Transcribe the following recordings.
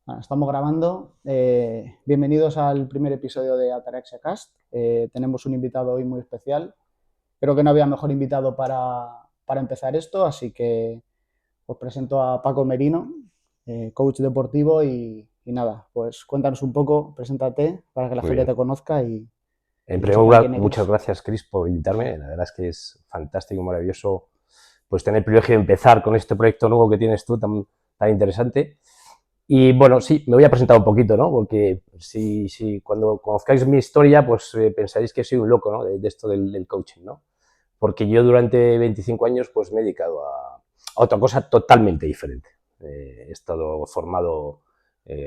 Estamos grabando. Bienvenidos al primer episodio de Ataraxia Cast. Tenemos un invitado hoy muy especial. Creo que no había mejor invitado para empezar esto, así que os presento a Paco Merino, coach deportivo y nada, pues cuéntanos un poco, preséntate para que la Muy gente te bien. conozca En y primer sepan lugar, quién muchas eres. gracias, Chris, por invitarme. La verdad es que es fantástico, maravilloso, pues tener el privilegio de empezar con este proyecto nuevo que tienes tú tan interesante. Y bueno, sí, me voy a presentar un poquito, ¿no? Porque si cuando conozcáis mi historia, pues pensaréis que soy un loco, ¿no? De esto del coaching, ¿no? Porque yo durante 25 años, pues me he dedicado a otra cosa totalmente diferente. He estado formado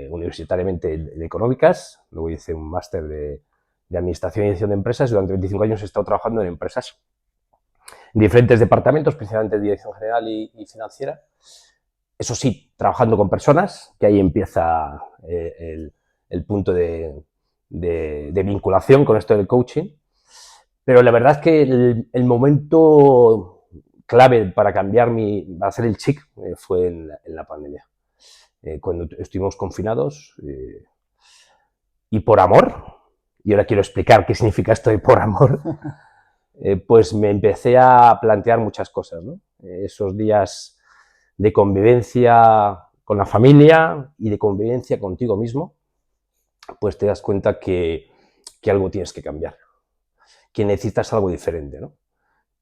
universitariamente en económicas, luego hice un máster de administración y dirección de empresas. Durante 25 años he estado trabajando en empresas, en diferentes departamentos, principalmente dirección general y financiera. Eso sí, trabajando con personas, que ahí empieza el punto de vinculación con esto del coaching. Pero la verdad es que el momento clave para cambiar para hacer el chic fue en la pandemia. Cuando estuvimos confinados y por amor, y ahora quiero explicar qué significa esto de por amor, pues me empecé a plantear muchas cosas, ¿no? Esos días de convivencia con la familia y de convivencia contigo mismo, pues te das cuenta que algo tienes que cambiar, que necesitas algo diferente, ¿no?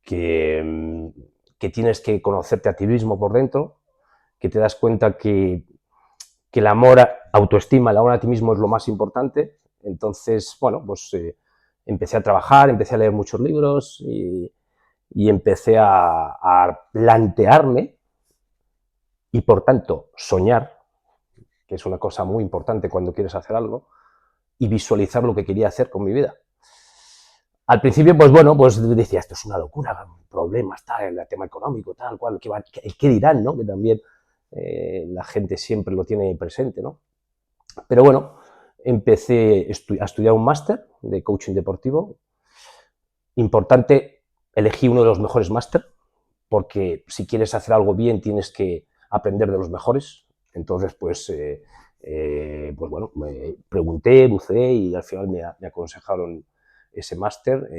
Que, que tienes que conocerte a ti mismo por dentro, que te das cuenta que el amor, autoestima, el amor a ti mismo es lo más importante. Entonces, bueno, pues empecé a trabajar, empecé a leer muchos libros y empecé a plantearme y por tanto soñar, que es una cosa muy importante cuando quieres hacer algo, y visualizar lo que quería hacer con mi vida. Al principio, pues bueno, pues decía, esto es una locura, problemas, tal, el tema económico, tal, cual, ¿qué dirán, no? Que también la gente siempre lo tiene presente, ¿no? Pero bueno, empecé a estudiar un máster de coaching deportivo. Importante, elegí uno de los mejores máster, porque si quieres hacer algo bien tienes que aprender de los mejores. Entonces, pues bueno, me pregunté, buceé y al final me aconsejaron ese máster,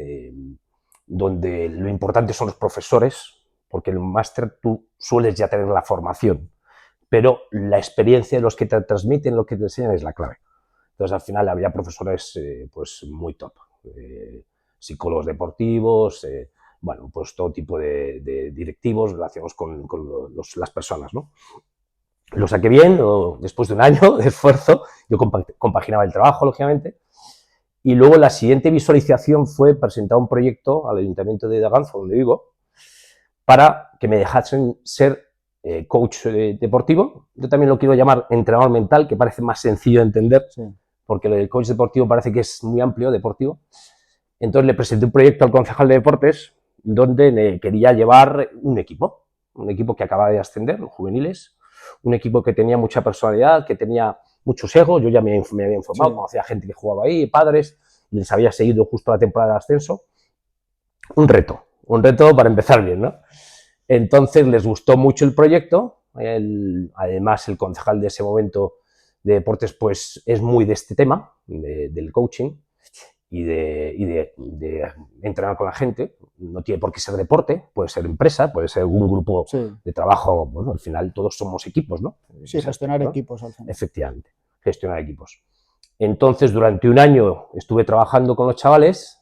donde lo importante son los profesores, porque en el máster tú sueles ya tener la formación, pero la experiencia de los que te transmiten, lo que te enseñan es la clave. Entonces, al final había profesores pues muy top, psicólogos deportivos, bueno, pues todo tipo de directivos relacionados con las personas, ¿no? Lo saqué bien, después de un año de esfuerzo, yo compaginaba el trabajo, lógicamente, y luego la siguiente visualización fue presentar un proyecto al Ayuntamiento de Daganzo, donde vivo, para que me dejasen ser coach deportivo. Yo también lo quiero llamar entrenador mental, que parece más sencillo de entender, Sí. porque el coach deportivo parece que es muy amplio, deportivo. Entonces le presenté un proyecto al concejal de deportes donde quería llevar un equipo que acababa de ascender, los juveniles, un equipo que tenía mucha personalidad, que tenía muchos egos. Yo ya me había informado, Sí. conocía gente que jugaba ahí, padres, y les había seguido justo la temporada de ascenso. Un reto para empezar bien, ¿no? Entonces les gustó mucho el proyecto. Además, el concejal de ese momento de deportes pues es muy de este tema, del coaching y de entrenar con la gente. No tiene por qué ser deporte, puede ser empresa, puede ser un grupo Sí, de trabajo. Bueno, al final todos somos equipos, ¿no? En sí, ese gestionar aspecto, ¿no? equipos al final. Efectivamente, gestionar equipos. Entonces, durante un año estuve trabajando con los chavales,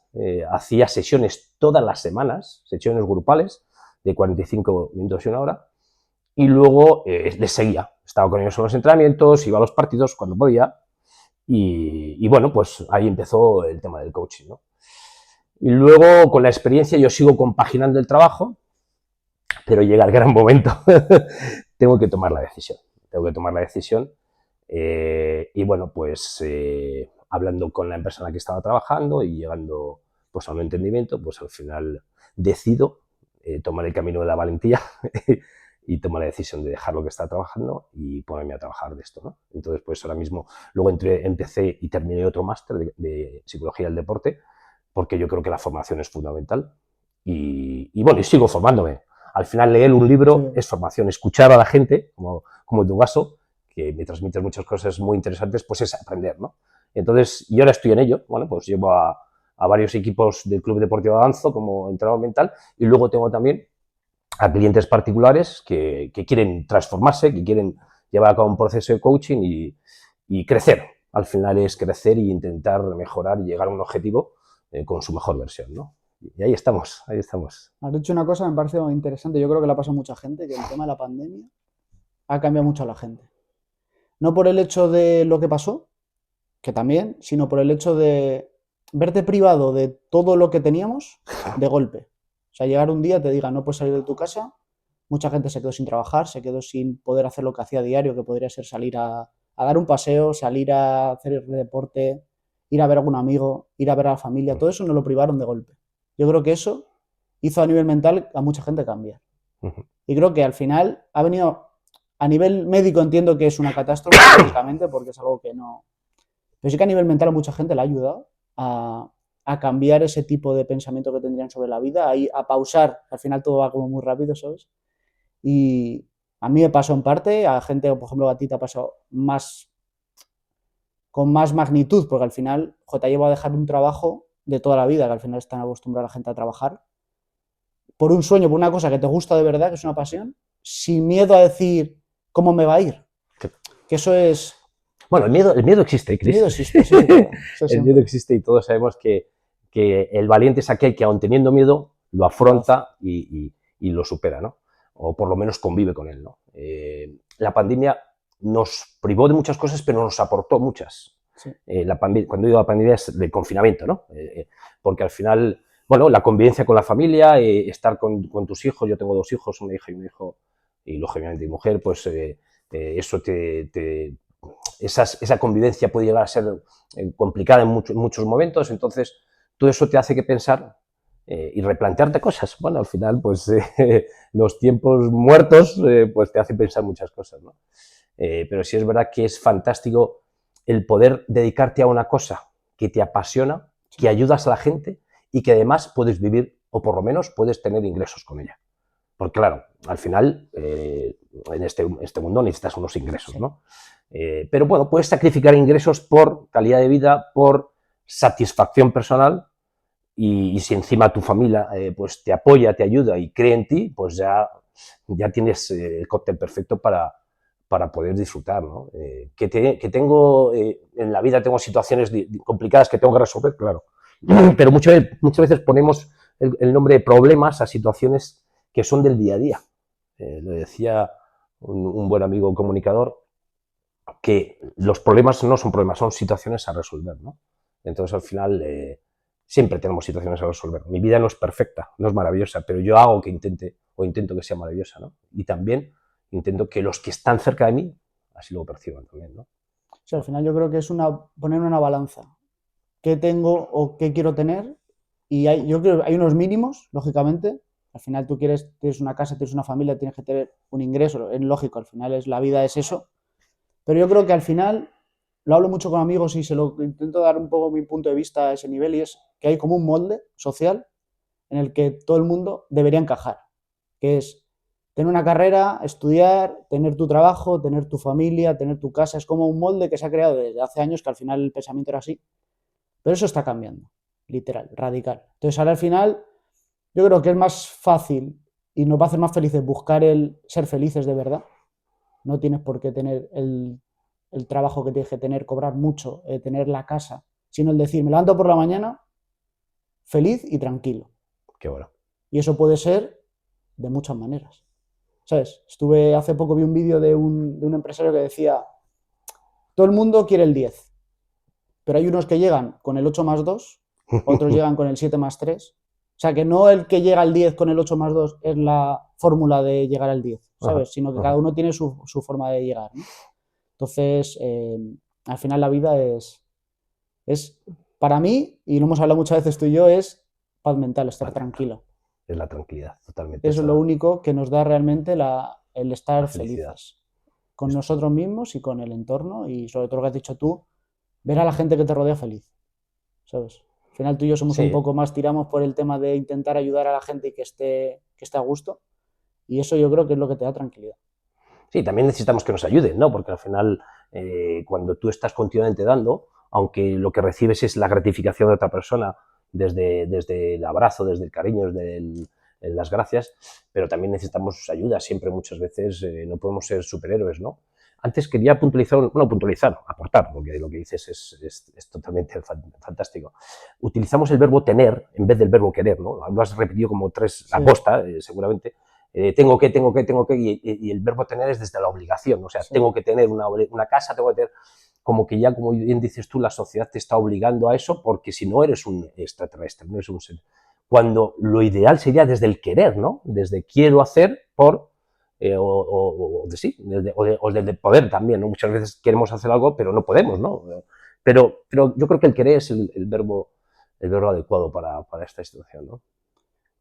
hacía sesiones todas las semanas, sesiones grupales de 45 minutos y una hora, y luego les seguía. Estaba con ellos en los entrenamientos, iba a los partidos cuando podía, y bueno, pues ahí empezó el tema del coaching, ¿no? Y luego, con la experiencia, yo sigo compaginando el trabajo, pero llega el gran momento. Tengo que tomar la decisión. Tengo que tomar la decisión. Y bueno, pues hablando con la empresa en la que estaba trabajando y llegando pues a un entendimiento, pues al final decido tomar el camino de la valentía y tomar la decisión de dejar lo que estaba trabajando y ponerme a trabajar de esto, ¿no? Entonces, pues ahora mismo, luego empecé y terminé otro máster de psicología del deporte, porque yo creo que la formación es fundamental. Y bueno, y sigo formándome. Al final leer un Sí, libro es formación, escuchar a la gente, como en tu caso, que me transmites muchas cosas muy interesantes, pues es aprender, ¿no? Entonces, yo ahora estoy en ello, bueno, pues llevo a varios equipos del Club Deportivo Avanzo como entrenador mental y luego tengo también a clientes particulares que quieren transformarse, que quieren llevar a cabo un proceso de coaching y crecer. Al final es crecer e intentar mejorar y llegar a un objetivo con su mejor versión, ¿no? Y ahí estamos, ahí estamos. Has dicho una cosa que me parece muy interesante, yo creo que le ha pasado a mucha gente, que el tema de la pandemia ha cambiado mucho a la gente. No por el hecho de lo que pasó, que también, sino por el hecho de verte privado de todo lo que teníamos de golpe. O sea, llegar un día te diga, no puedes salir de tu casa, mucha gente se quedó sin trabajar, se quedó sin poder hacer lo que hacía a diario, que podría ser salir a dar un paseo, salir a hacer deporte, ir a ver a algún amigo, ir a ver a la familia, todo eso nos lo privaron de golpe. Yo creo que eso hizo a nivel mental a mucha gente cambiar. Y creo que al final ha venido, a nivel médico entiendo que es una catástrofe, lógicamente, porque es algo que no... Pero sí que a nivel mental a mucha gente le ha ayudado a cambiar ese tipo de pensamiento que tendrían sobre la vida, a pausar, al final todo va como muy rápido, ¿sabes? Y a mí me pasó en parte, a gente, por ejemplo, a ti te ha pasado más, con más magnitud, porque al final te ha llevado a dejar un trabajo de toda la vida, que al final están acostumbrada la gente a trabajar, por un sueño, por una cosa que te gusta de verdad, que es una pasión, sin miedo a decir cómo me va a ir. Que eso es... Bueno, el miedo existe, Chris. El miedo existe, sí. El miedo existe y todos sabemos que el valiente es aquel que, aun teniendo miedo, lo afronta y lo supera, ¿no? O por lo menos convive con él, ¿no? La pandemia nos privó de muchas cosas, pero nos aportó muchas. Sí. Cuando digo la pandemia es de confinamiento, ¿no? Porque al final, bueno, la convivencia con la familia, estar con tus hijos, yo tengo 2 hijos, una hija y un hijo, y lógicamente mi mujer, pues eso esa convivencia puede llegar a ser complicada en muchos momentos, entonces todo eso te hace que pensar y replantearte cosas. Bueno, al final, pues los tiempos muertos pues te hacen pensar muchas cosas, ¿no? Pero sí es verdad que es fantástico el poder dedicarte a una cosa que te apasiona, que ayudas a la gente y que además puedes vivir, o por lo menos puedes tener ingresos con ella. Porque claro, al final, en este mundo necesitas unos ingresos, ¿no? Pero bueno, puedes sacrificar ingresos por calidad de vida, por satisfacción personal y si encima tu familia pues te apoya, te ayuda y cree en ti, pues ya tienes el cóctel perfecto para poder disfrutar, ¿no? Que tengo en la vida tengo situaciones complicadas que tengo que resolver, claro, pero muchas veces ponemos el nombre de problemas a situaciones que son del día a día. Lo decía un buen amigo comunicador, que los problemas no son problemas, son situaciones a resolver, ¿no? Entonces, al final, siempre tenemos situaciones a resolver. Mi vida no es perfecta, no es maravillosa, pero yo hago que intento que sea maravillosa, ¿no? Y también intento que los que están cerca de mí así lo perciban también, ¿no? O sea, al final yo creo que es poner una balanza. ¿Qué tengo o qué quiero tener? Y yo creo que hay unos mínimos, lógicamente. Al final tú tienes una casa, tienes una familia, tienes que tener un ingreso, es lógico, al final la vida es eso. Pero yo creo que al final, lo hablo mucho con amigos y se lo intento dar un poco mi punto de vista a ese nivel, y es que hay como un molde social en el que todo el mundo debería encajar, que es tener una carrera, estudiar, tener tu trabajo, tener tu familia, tener tu casa. Es como un molde que se ha creado desde hace años, que al final el pensamiento era así. Pero eso está cambiando, literal, radical. Entonces ahora al final yo creo que es más fácil y nos va a hacer más felices buscar el ser felices de verdad. No tienes por qué tener el trabajo que tienes que tener, cobrar mucho, tener la casa, sino el decir, me levanto por la mañana feliz y tranquilo. Qué bueno. Y eso puede ser de muchas maneras. ¿Sabes? Hace poco vi un vídeo de un empresario que decía, todo el mundo quiere el 10, pero hay unos que llegan con el 8 más 2, otros llegan con el 7 más 3. O sea, que no el que llega al 10 con el 8 más 2 es la fórmula de llegar al 10, ¿sabes? Sino que cada uno tiene su forma de llegar, ¿no? Entonces, al final la vida es, para mí, y lo hemos hablado muchas veces tú y yo, es paz mental, estar tranquilo. Es la tranquilidad, totalmente. Eso es lo único que nos da realmente el estar felicidad. felices con nosotros mismos y con el entorno, y sobre todo lo que has dicho tú, ver a la gente que te rodea feliz, ¿sabes? Al final tú y yo somos un poco más, tiramos por el tema de intentar ayudar a la gente y que esté a gusto, y eso yo creo que es lo que te da tranquilidad. Sí, también necesitamos que nos ayuden, ¿no? Porque al final, cuando tú estás continuamente dando, aunque lo que recibes es la gratificación de otra persona, desde el abrazo, desde el cariño, las gracias, pero también necesitamos ayuda. Siempre, muchas veces, no podemos ser superhéroes, ¿no? Antes quería aportar, porque lo que dices es totalmente fantástico. Utilizamos el verbo tener en vez del verbo querer, ¿no? Lo has repetido como 3 a posta, seguramente. Tengo que, y el verbo tener es desde la obligación, o sea, tengo que tener una casa, tengo que tener, como que ya, como bien dices tú, la sociedad te está obligando a eso, porque si no eres un extraterrestre, no eres un ser. Cuando lo ideal sería desde el querer, ¿no? Desde quiero hacer por, o desde el poder también, ¿no? Muchas veces queremos hacer algo, pero no podemos, ¿no? Pero yo creo que el querer es el verbo adecuado para esta situación, ¿no?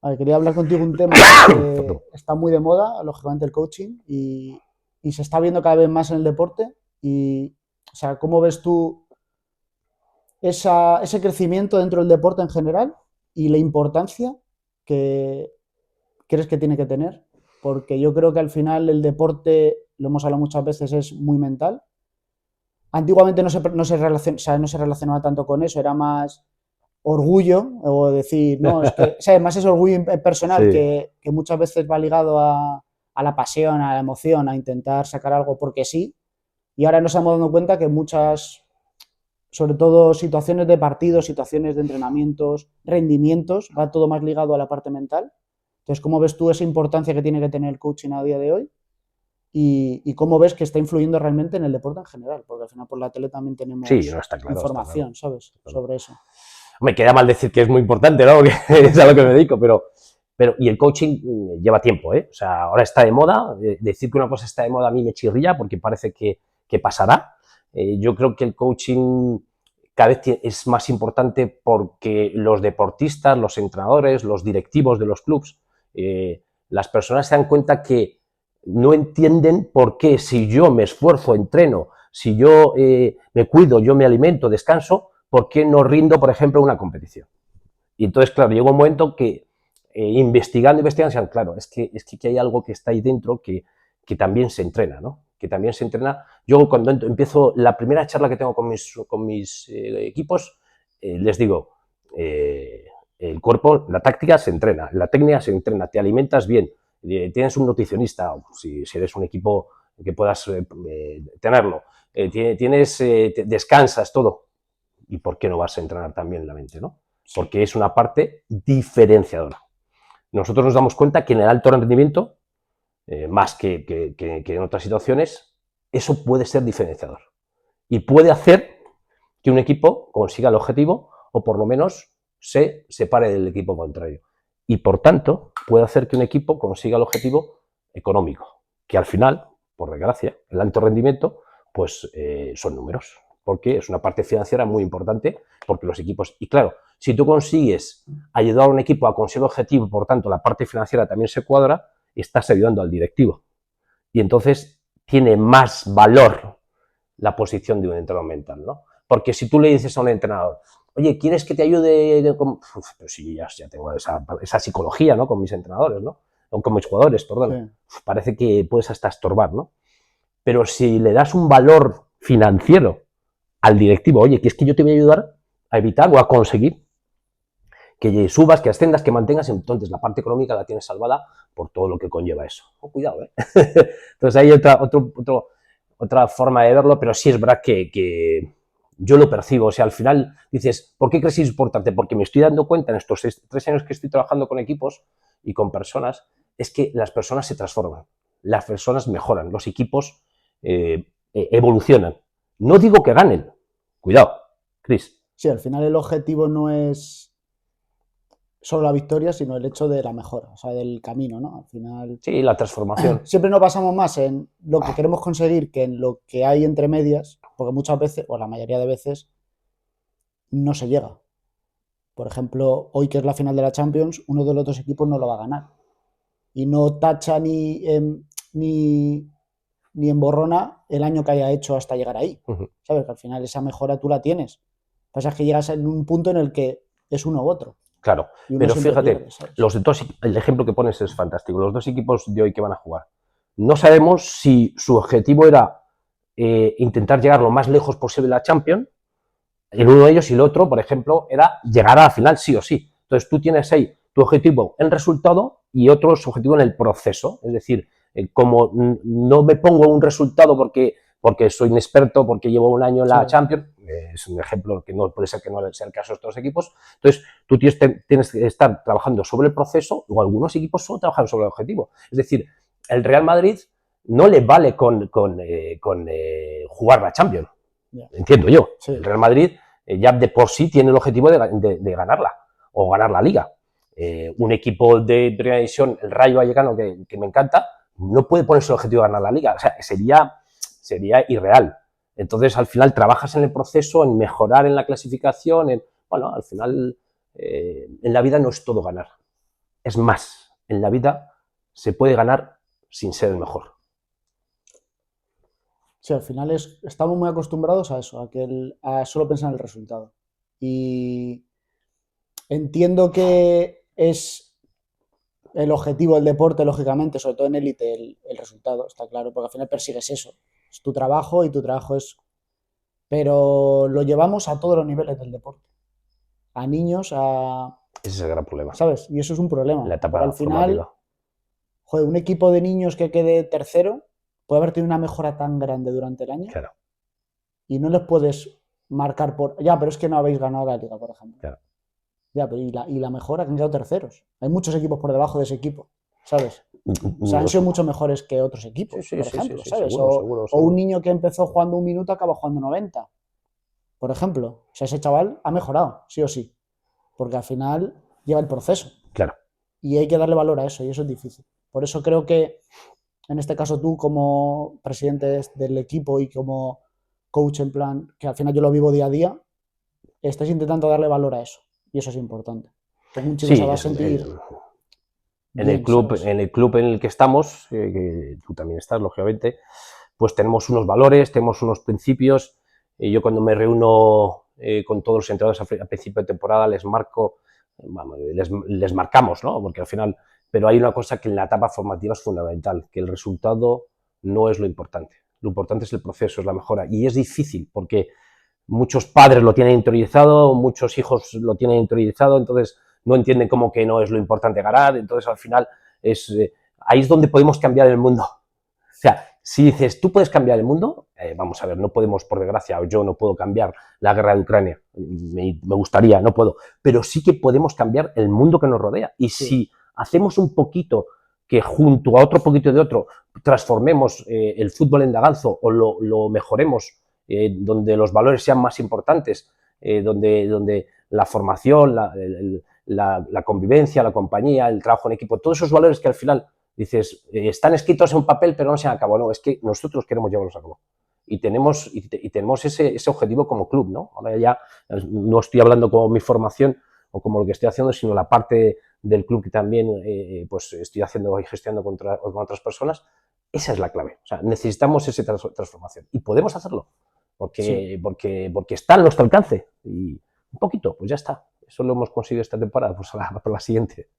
A ver, quería hablar contigo un tema que está muy de moda, lógicamente el coaching, y se está viendo cada vez más en el deporte. Y, o sea, ¿cómo ves tú ese crecimiento dentro del deporte en general y la importancia que crees que tiene que tener? Porque yo creo que al final el deporte, lo hemos hablado muchas veces, es muy mental. Antiguamente no se relacionaba tanto con eso, era más orgullo o decir, no, es que, o sea, además es orgullo personal Sí. que muchas veces va ligado a la pasión, a la emoción, a intentar sacar algo porque sí. Y ahora nos estamos dando cuenta que muchas, sobre todo situaciones de partidos, situaciones de entrenamientos, rendimientos, va todo más ligado a la parte mental. Entonces, ¿cómo ves tú esa importancia que tiene que tener el coaching a día de hoy? Y cómo ves que está influyendo realmente en el deporte en general, porque al final por la tele también Sí, tenemos no, está claro, está claro. información, ¿sabes? Claro. Sobre eso. Me queda mal decir que es muy importante, ¿no? Porque es a lo que me dedico, pero y el coaching lleva tiempo, ¿eh? O sea, ahora está de moda. Decir que una cosa está de moda a mí me chirría porque parece que pasará. Yo creo que el coaching cada vez es más importante porque los deportistas, los entrenadores, los directivos de los clubs, las personas se dan cuenta que no entienden por qué si yo me esfuerzo, entreno, si yo me cuido, yo me alimento, descanso, ¿por qué no rindo, por ejemplo, una competición? Y entonces, claro, llegó un momento que investigando, decían, claro, es que hay algo que está ahí dentro que también se entrena, ¿no? Que también se entrena. Yo cuando empiezo la primera charla que tengo con mis equipos, les digo, el cuerpo, la táctica se entrena, la técnica se entrena, te alimentas bien, tienes un nutricionista, si eres un equipo que puedas tenerlo, descansas, todo. ¿Y por qué no vas a entrenar también la mente, no? Porque es una parte diferenciadora. Nosotros nos damos cuenta que en el alto rendimiento, más que en otras situaciones, eso puede ser diferenciador. Y puede hacer que un equipo consiga el objetivo o por lo menos se separe del equipo contrario. Y por tanto, puede hacer que un equipo consiga el objetivo económico, que al final, por desgracia, el alto rendimiento, pues son números, porque es una parte financiera muy importante, porque los equipos, y claro, si tú consigues ayudar a un equipo a conseguir el objetivo, por tanto la parte financiera también se cuadra, estás ayudando al directivo. Y entonces tiene más valor la posición de un entrenador mental, ¿no? Porque si tú le dices a un entrenador, oye, ¿quieres que te ayude? Pues sí, ya tengo esa psicología, ¿no? Con mis entrenadores, ¿no? O con mis jugadores, perdón. Sí. Parece que puedes hasta estorbar, ¿no? Pero si le das un valor financiero al directivo, oye, que es que yo te voy a ayudar a evitar o a conseguir que subas, que ascendas, que mantengas, entonces la parte económica la tienes salvada por todo lo que conlleva eso. Oh, cuidado, ¿eh? Entonces hay otra forma de verlo, pero sí es verdad que yo lo percibo. O sea, al final dices, ¿por qué crees que es importante? Porque me estoy dando cuenta en estos 3 años que estoy trabajando con equipos y con personas, es que las personas se transforman, las personas mejoran, los equipos evolucionan. No digo que ganen, cuidado, Chris. Sí, al final el objetivo no es solo la victoria, sino el hecho de la mejora, o sea, del camino, ¿no? Al final... Sí, la transformación. Siempre nos basamos más en lo que queremos conseguir que en lo que hay entre medias, porque muchas veces, o la mayoría de veces, no se llega. Por ejemplo, hoy que es la final de la Champions, uno de los dos equipos no lo va a ganar. Y no tacha ni emborrona el año que haya hecho hasta llegar ahí. ¿Sabes? Que al final esa mejora tú la tienes. Pasa es que llegas en un punto en el que es uno u otro. Claro, pero fíjate, pierde, el ejemplo que pones es fantástico. Los dos equipos de hoy que van a jugar, no sabemos si su objetivo era intentar llegar lo más lejos posible a la Champions, en uno de ellos, y el otro, por ejemplo, era llegar a la final sí o sí. Entonces tú tienes ahí tu objetivo en resultado y otro su objetivo en el proceso. Es decir, como no me pongo un resultado porque soy inexperto, porque llevo un año en la Champions, es un ejemplo que no puede ser que no sea el caso de estos equipos. Entonces tú tienes que estar trabajando sobre el proceso, o algunos equipos solo trabajan sobre el objetivo. Es decir, el Real Madrid no le vale con jugar la Champions. Entiendo yo. El Real Madrid ya de por sí tiene el objetivo de ganarla o ganar la Liga. Un equipo de primera división, el Rayo Vallecano, que me encanta, no puede ponerse el objetivo de ganar la Liga. O sea, sería irreal. Entonces, al final, trabajas en el proceso, en mejorar en la clasificación. Bueno, al final, en la vida no es todo ganar. Es más, en la vida se puede ganar sin ser el mejor. Sí, al final estamos muy acostumbrados a eso, a solo pensar en el resultado. Y entiendo que es el objetivo del deporte, lógicamente, sobre todo en élite, el resultado, está claro, porque al final persigues eso. Es tu trabajo y tu trabajo es... Pero lo llevamos a todos los niveles del deporte. A niños, a... Ese es el gran problema. ¿Sabes? Y eso es un problema. La etapa porque al final, formativa. Joder, un equipo de niños que quede tercero puede haber tenido una mejora tan grande durante el año. Claro. Y no les puedes marcar por... Ya, pero es que no habéis ganado la Liga, por ejemplo. Claro. Ya, pero ¿y la mejora? Que han quedado terceros. Hay muchos equipos por debajo de ese equipo, ¿sabes? O sea, han sido mucho mejores que otros equipos, por ejemplo, ¿sabes? Seguro. O un niño que empezó jugando un minuto acaba jugando 90, por ejemplo. O sea, ese chaval ha mejorado, sí o sí. Porque al final lleva el proceso. Claro. Y hay que darle valor a eso, y eso es difícil. Por eso creo que, en este caso tú, como presidente del equipo y como coach, en plan, que al final yo lo vivo día a día, estás intentando darle valor a eso. Y eso es importante. Porque un chico se va a sentir... En el club en el que estamos, que tú también estás, lógicamente, pues tenemos unos valores, tenemos unos principios. Yo cuando me reúno con todos los entrenadores a principio de temporada les marco, les marcamos, ¿no? Porque al final, pero hay una cosa que en la etapa formativa es fundamental, que el resultado no es lo importante. Lo importante es el proceso, es la mejora. Y es difícil porque muchos padres lo tienen interiorizado, muchos hijos lo tienen interiorizado, entonces no entienden cómo que no es lo importante ganar, entonces al final ahí es donde podemos cambiar el mundo. O sea, si dices, tú puedes cambiar el mundo, vamos a ver, no podemos, por desgracia, o yo no puedo cambiar la guerra de Ucrania, me gustaría, no puedo, pero sí que podemos cambiar el mundo que nos rodea. Y si hacemos un poquito que junto a otro poquito de otro transformemos el fútbol en Daganzo o lo mejoremos, donde los valores sean más importantes, donde la formación, la convivencia, la compañía, el trabajo en equipo, todos esos valores que al final dices, están escritos en un papel pero no se han acabado. No, es que nosotros queremos llevarlos a cabo. Y tenemos ese objetivo como club, ¿no? Ahora ya no estoy hablando como mi formación o como lo que estoy haciendo, sino la parte del club que también pues estoy haciendo y gestionando con otras personas. Esa es la clave. O sea, necesitamos esa transformación. Y podemos hacerlo. Porque está a nuestro alcance. Y un poquito, pues ya está. Eso lo hemos conseguido esta temporada, pues por la siguiente.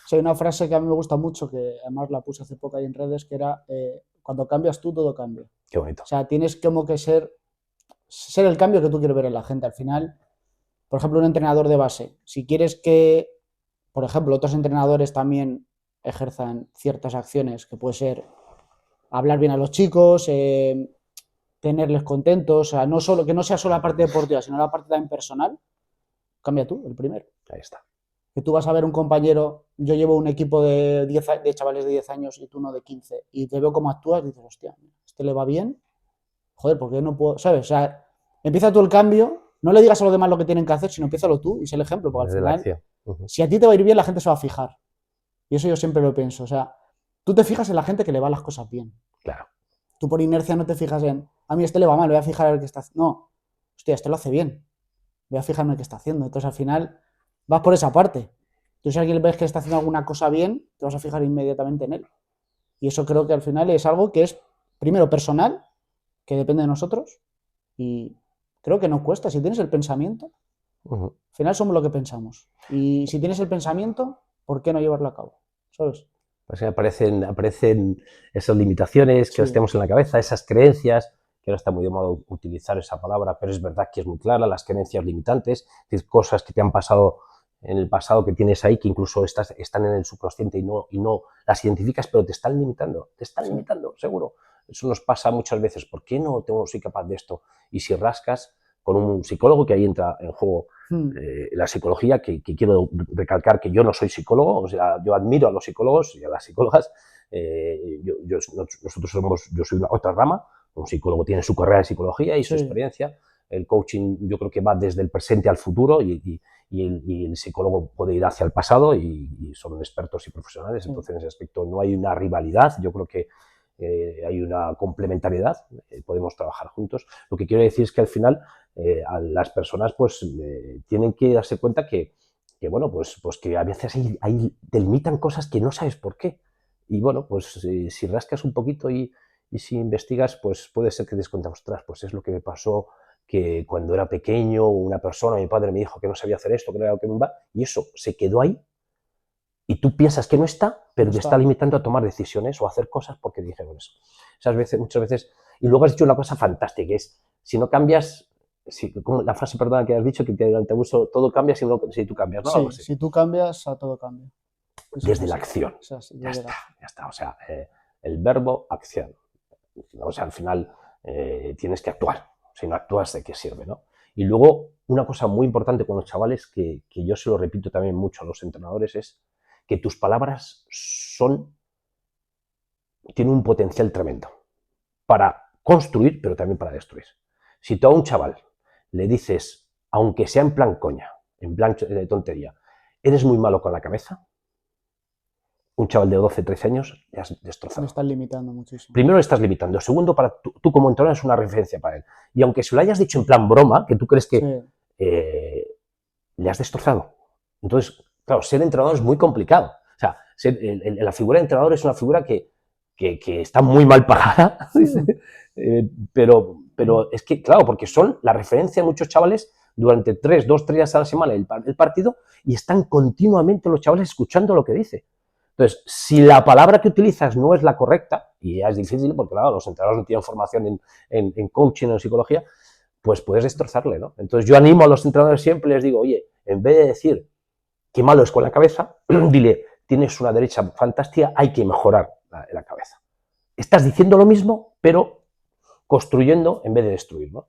Sí, hay una frase que a mí me gusta mucho, que además la puse hace poco ahí en redes, que era, cuando cambias tú, todo cambia. Qué bonito. O sea, tienes como que ser el cambio que tú quieres ver en la gente. Al final, por ejemplo, un entrenador de base, si quieres que, por ejemplo, otros entrenadores también ejerzan ciertas acciones, que puede ser hablar bien a los chicos, tenerles contentos, o sea, que no sea solo la parte deportiva, sino la parte también personal, cambia tú, el primero. Ahí está. Que tú vas a ver un compañero, yo llevo un equipo de chavales de 10 años y tú uno de 15, y te veo cómo actúas y dices, hostia, este le va bien, joder, ¿por qué no puedo? ¿Sabes? O sea, empieza tú el cambio, no le digas a los demás lo que tienen que hacer, sino empiézalo tú y sé el ejemplo, porque al final, si a ti te va a ir bien, la gente se va a fijar. Y eso yo siempre lo pienso, o sea, tú te fijas en la gente que le va las cosas bien. Claro. Tú por inercia no te fijas en, a mí este le va mal, voy a fijar a ver qué está haciendo. No, hostia, este lo hace bien, voy a fijarme en qué está haciendo. Entonces al final vas por esa parte. Tú si alguien ves que está haciendo alguna cosa bien, te vas a fijar inmediatamente en él. Y eso creo que al final es algo que es, primero, personal, que depende de nosotros, y creo que no cuesta. Si tienes el pensamiento, al final somos lo que pensamos. Y si tienes el pensamiento, ¿por qué no llevarlo a cabo? ¿Sabes? Pues aparecen esas limitaciones que Sí. las tenemos en la cabeza, esas creencias, que ahora está muy de moda utilizar esa palabra, pero es verdad que es muy clara, las creencias limitantes, es decir, cosas que te han pasado en el pasado que tienes ahí, que incluso están en el subconsciente y no las identificas, pero te están Sí. limitando, seguro. Eso nos pasa muchas veces. ¿Por qué no soy capaz de esto? Y si rascas con un psicólogo, que ahí entra en juego Mm. la psicología, que quiero recalcar que yo no soy psicólogo, o sea, yo admiro a los psicólogos y a las psicólogas, yo soy una otra rama, un psicólogo tiene su carrera de psicología y su Sí. experiencia, el coaching yo creo que va desde el presente al futuro y el psicólogo puede ir hacia el pasado y son expertos y profesionales, Sí. entonces en ese aspecto no hay una rivalidad, yo creo que hay una complementariedad, podemos trabajar juntos. Lo que quiero decir es que al final a las personas pues tienen que darse cuenta que bueno, pues que a veces ahí te limitan cosas que no sabes por qué. Y bueno, pues si rascas un poquito y si investigas, pues puede ser que te des cuenta, ostras, pues es lo que me pasó que cuando era pequeño una persona, mi padre me dijo que no sabía hacer esto, que no era lo que me va, y eso se quedó ahí y tú piensas que no está, pero No te está está. limitando a tomar decisiones o a hacer cosas porque dijeron eso. Esas veces, muchas veces, y luego has dicho una cosa fantástica, que es, si no cambias, como la frase, perdona, que has dicho, que te uso, todo cambia si tú cambias, ¿no? Algo Sí, así. si tú cambias, a todo cambia. Eso es Desde la así. acción. Es así, Ya desde está, la acción. ya está. O sea, el verbo acción. O sea, al final tienes que actuar. Si no actúas, ¿de qué sirve, no? Y luego, una cosa muy importante con los chavales, que yo se lo repito también mucho a los entrenadores, es que tus palabras tienen un potencial tremendo para construir, pero también para destruir. Si tú a un chaval le dices, aunque sea en plan coña, en plan de tontería, eres muy malo con la cabeza, un chaval de 12, 13 años, le has Le destrozado. estás limitando muchísimo. Primero le estás limitando, segundo, tú como entrenador es una referencia para él. Y aunque se lo hayas dicho en plan broma, que tú crees Sí. que le has destrozado. Entonces, claro, ser entrenador es muy complicado. O sea, la figura de entrenador es una figura que está muy mal pagada, pero es que, claro, porque son la referencia de muchos chavales durante 2, 3 días a la semana el partido y están continuamente los chavales escuchando lo que dice. Entonces, si la palabra que utilizas no es la correcta, y ya es difícil porque, claro, los entrenadores no tienen formación en coaching o en psicología, pues puedes destrozarle, ¿no? Entonces, yo animo a los entrenadores siempre, les digo, oye, en vez de decir qué malo es con la cabeza, dile, tienes una derecha fantástica, hay que mejorar la cabeza. Estás diciendo lo mismo, pero construyendo en vez de destruir, ¿no?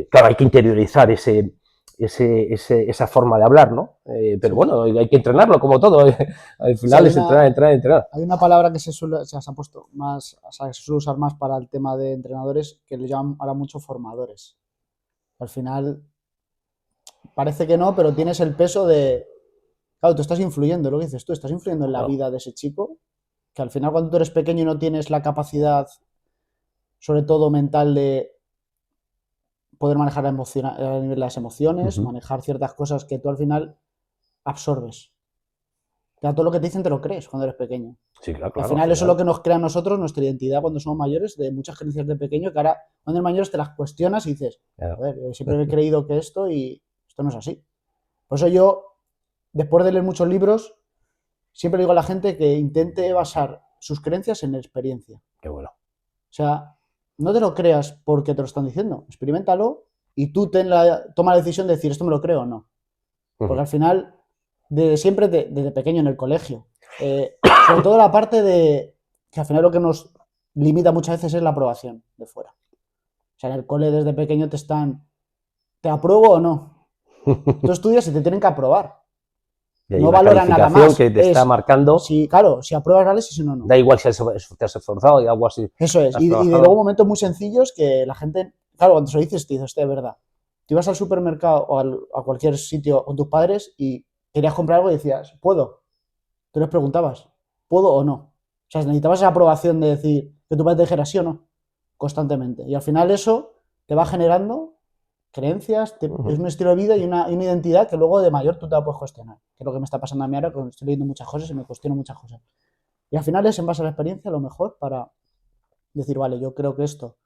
Claro, hay que interiorizar esa forma de hablar, ¿no? Pero Sí. bueno, hay que entrenarlo como todo. Al Sí, final es entrenar, entrenar, entrenar. hay una palabra que se ha puesto más, o sea, que se suele usar más para el tema de entrenadores, que le llaman ahora mucho formadores. Al final, parece que no, pero tienes el peso de. Claro, tú estás influyendo, lo que dices tú, estás influyendo en la Claro. vida de ese chico, que al final cuando tú eres pequeño y no tienes la capacidad, sobre todo mental, de poder manejar las emociones, Ujú. manejar ciertas cosas que tú al final absorbes. Ya todo lo que te dicen te lo crees cuando eres pequeño. Sí, claro, Y al claro, al final eso es lo final. que nos crea a nosotros, nuestra identidad cuando somos mayores, de muchas creencias de pequeño, que ahora cuando eres mayores te las cuestionas y dices, Claro. joder, siempre he creído que esto no es así. Por eso yo, después de leer muchos libros, siempre digo a la gente que intente basar sus creencias en experiencia. Qué bueno. O sea, no te lo creas porque te lo están diciendo, experimentalo y tú toma la decisión de decir, esto me lo creo o no. Porque Ujú. al final, desde siempre, desde pequeño en el colegio, sobre todo la parte de que al final lo que nos limita muchas veces es la aprobación de fuera. O sea, en el cole desde pequeño ¿te apruebo o no? Tú estudias y te tienen que aprobar. Y hay No una valoran nada calificación más. que te está marcando, Si, claro, si apruebas vales y si no, no. da igual si te has esforzado, da igual si Eso es. has Y de luego trabajado. momentos muy sencillos que la gente, claro, cuando se lo dices, te dices, hostia, de verdad. Tú ibas al supermercado o a cualquier sitio con tus padres y querías comprar algo y decías, ¿puedo? Tú les preguntabas, ¿puedo o no? O sea, necesitabas esa aprobación de decir que tu padre te dijera sí o no, constantemente. Y al final eso te va generando creencias, es Ujú. un estilo de vida y una identidad que luego de mayor tú te la puedes cuestionar. Que es lo que me está pasando a mí ahora, porque estoy leyendo muchas cosas y me cuestiono muchas cosas. Y al final es en base a la experiencia lo mejor para decir, vale, yo creo que esto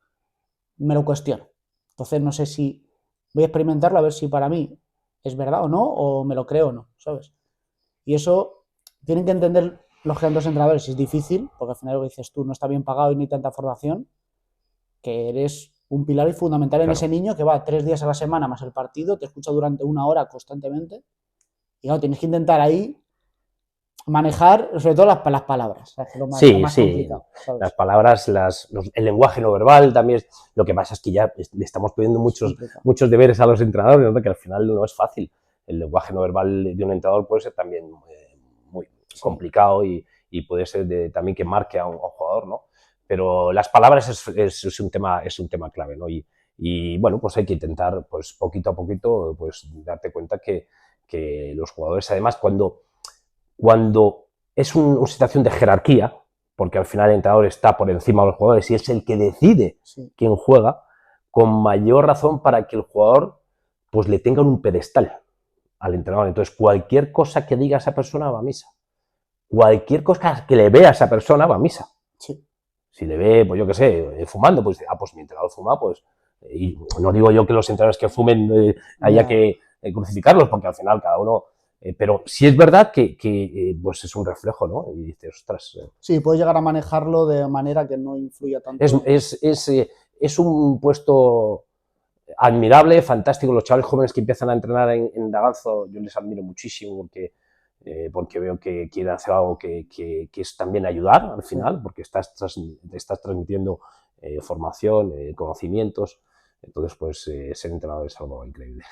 me lo cuestiono. Entonces no sé si voy a experimentarlo a ver si para mí es verdad o no, o me lo creo o no, ¿sabes? Y eso tienen que entender. los dos entrenadores es difícil, porque al final lo que dices tú, no está bien pagado y ni tanta formación, que eres un pilar fundamental en ese niño que va 3 días a la semana más el partido, te escucha durante 1 hora constantemente, y claro, tienes que intentar ahí manejar, sobre todo las palabras, ¿sabes? Lo más complicado, ¿sabes? Las palabras, el lenguaje no verbal también. Lo que pasa es que ya le estamos pidiendo muchos deberes a los entrenadores, ¿no? Que al final no es fácil. El lenguaje no verbal de un entrenador puede ser también muy complicado y puede ser también que marque a un jugador, ¿no? Pero las palabras es un tema clave, ¿no? Y bueno, pues hay que intentar, pues poquito a poquito, pues darte cuenta que los jugadores, además, cuando es una situación de jerarquía, porque al final el entrenador está por encima de los jugadores y es el que decide quién juega, con mayor razón para que el jugador pues le tenga un pedestal al entrenador. Entonces, cualquier cosa que diga esa persona va a misa. Cualquier cosa que le vea a esa persona va a misa. Sí. Si le ve, pues yo qué sé, fumando, pues pues mi entrenador fuma, pues... Y no digo yo que los entrenadores que fumen haya que crucificarlos, porque al final cada uno... pero sí es verdad que pues es un reflejo, ¿no? Y dices, ostras... Sí, puedes llegar a manejarlo de manera que no influya tanto. Es un puesto admirable, fantástico. Los chavales jóvenes que empiezan a entrenar en Daganzo, yo les admiro muchísimo porque veo que quieren hacer algo que es también ayudar al final, porque estás transmitiendo formación, conocimientos. Entonces, pues ser entrenador es algo increíble.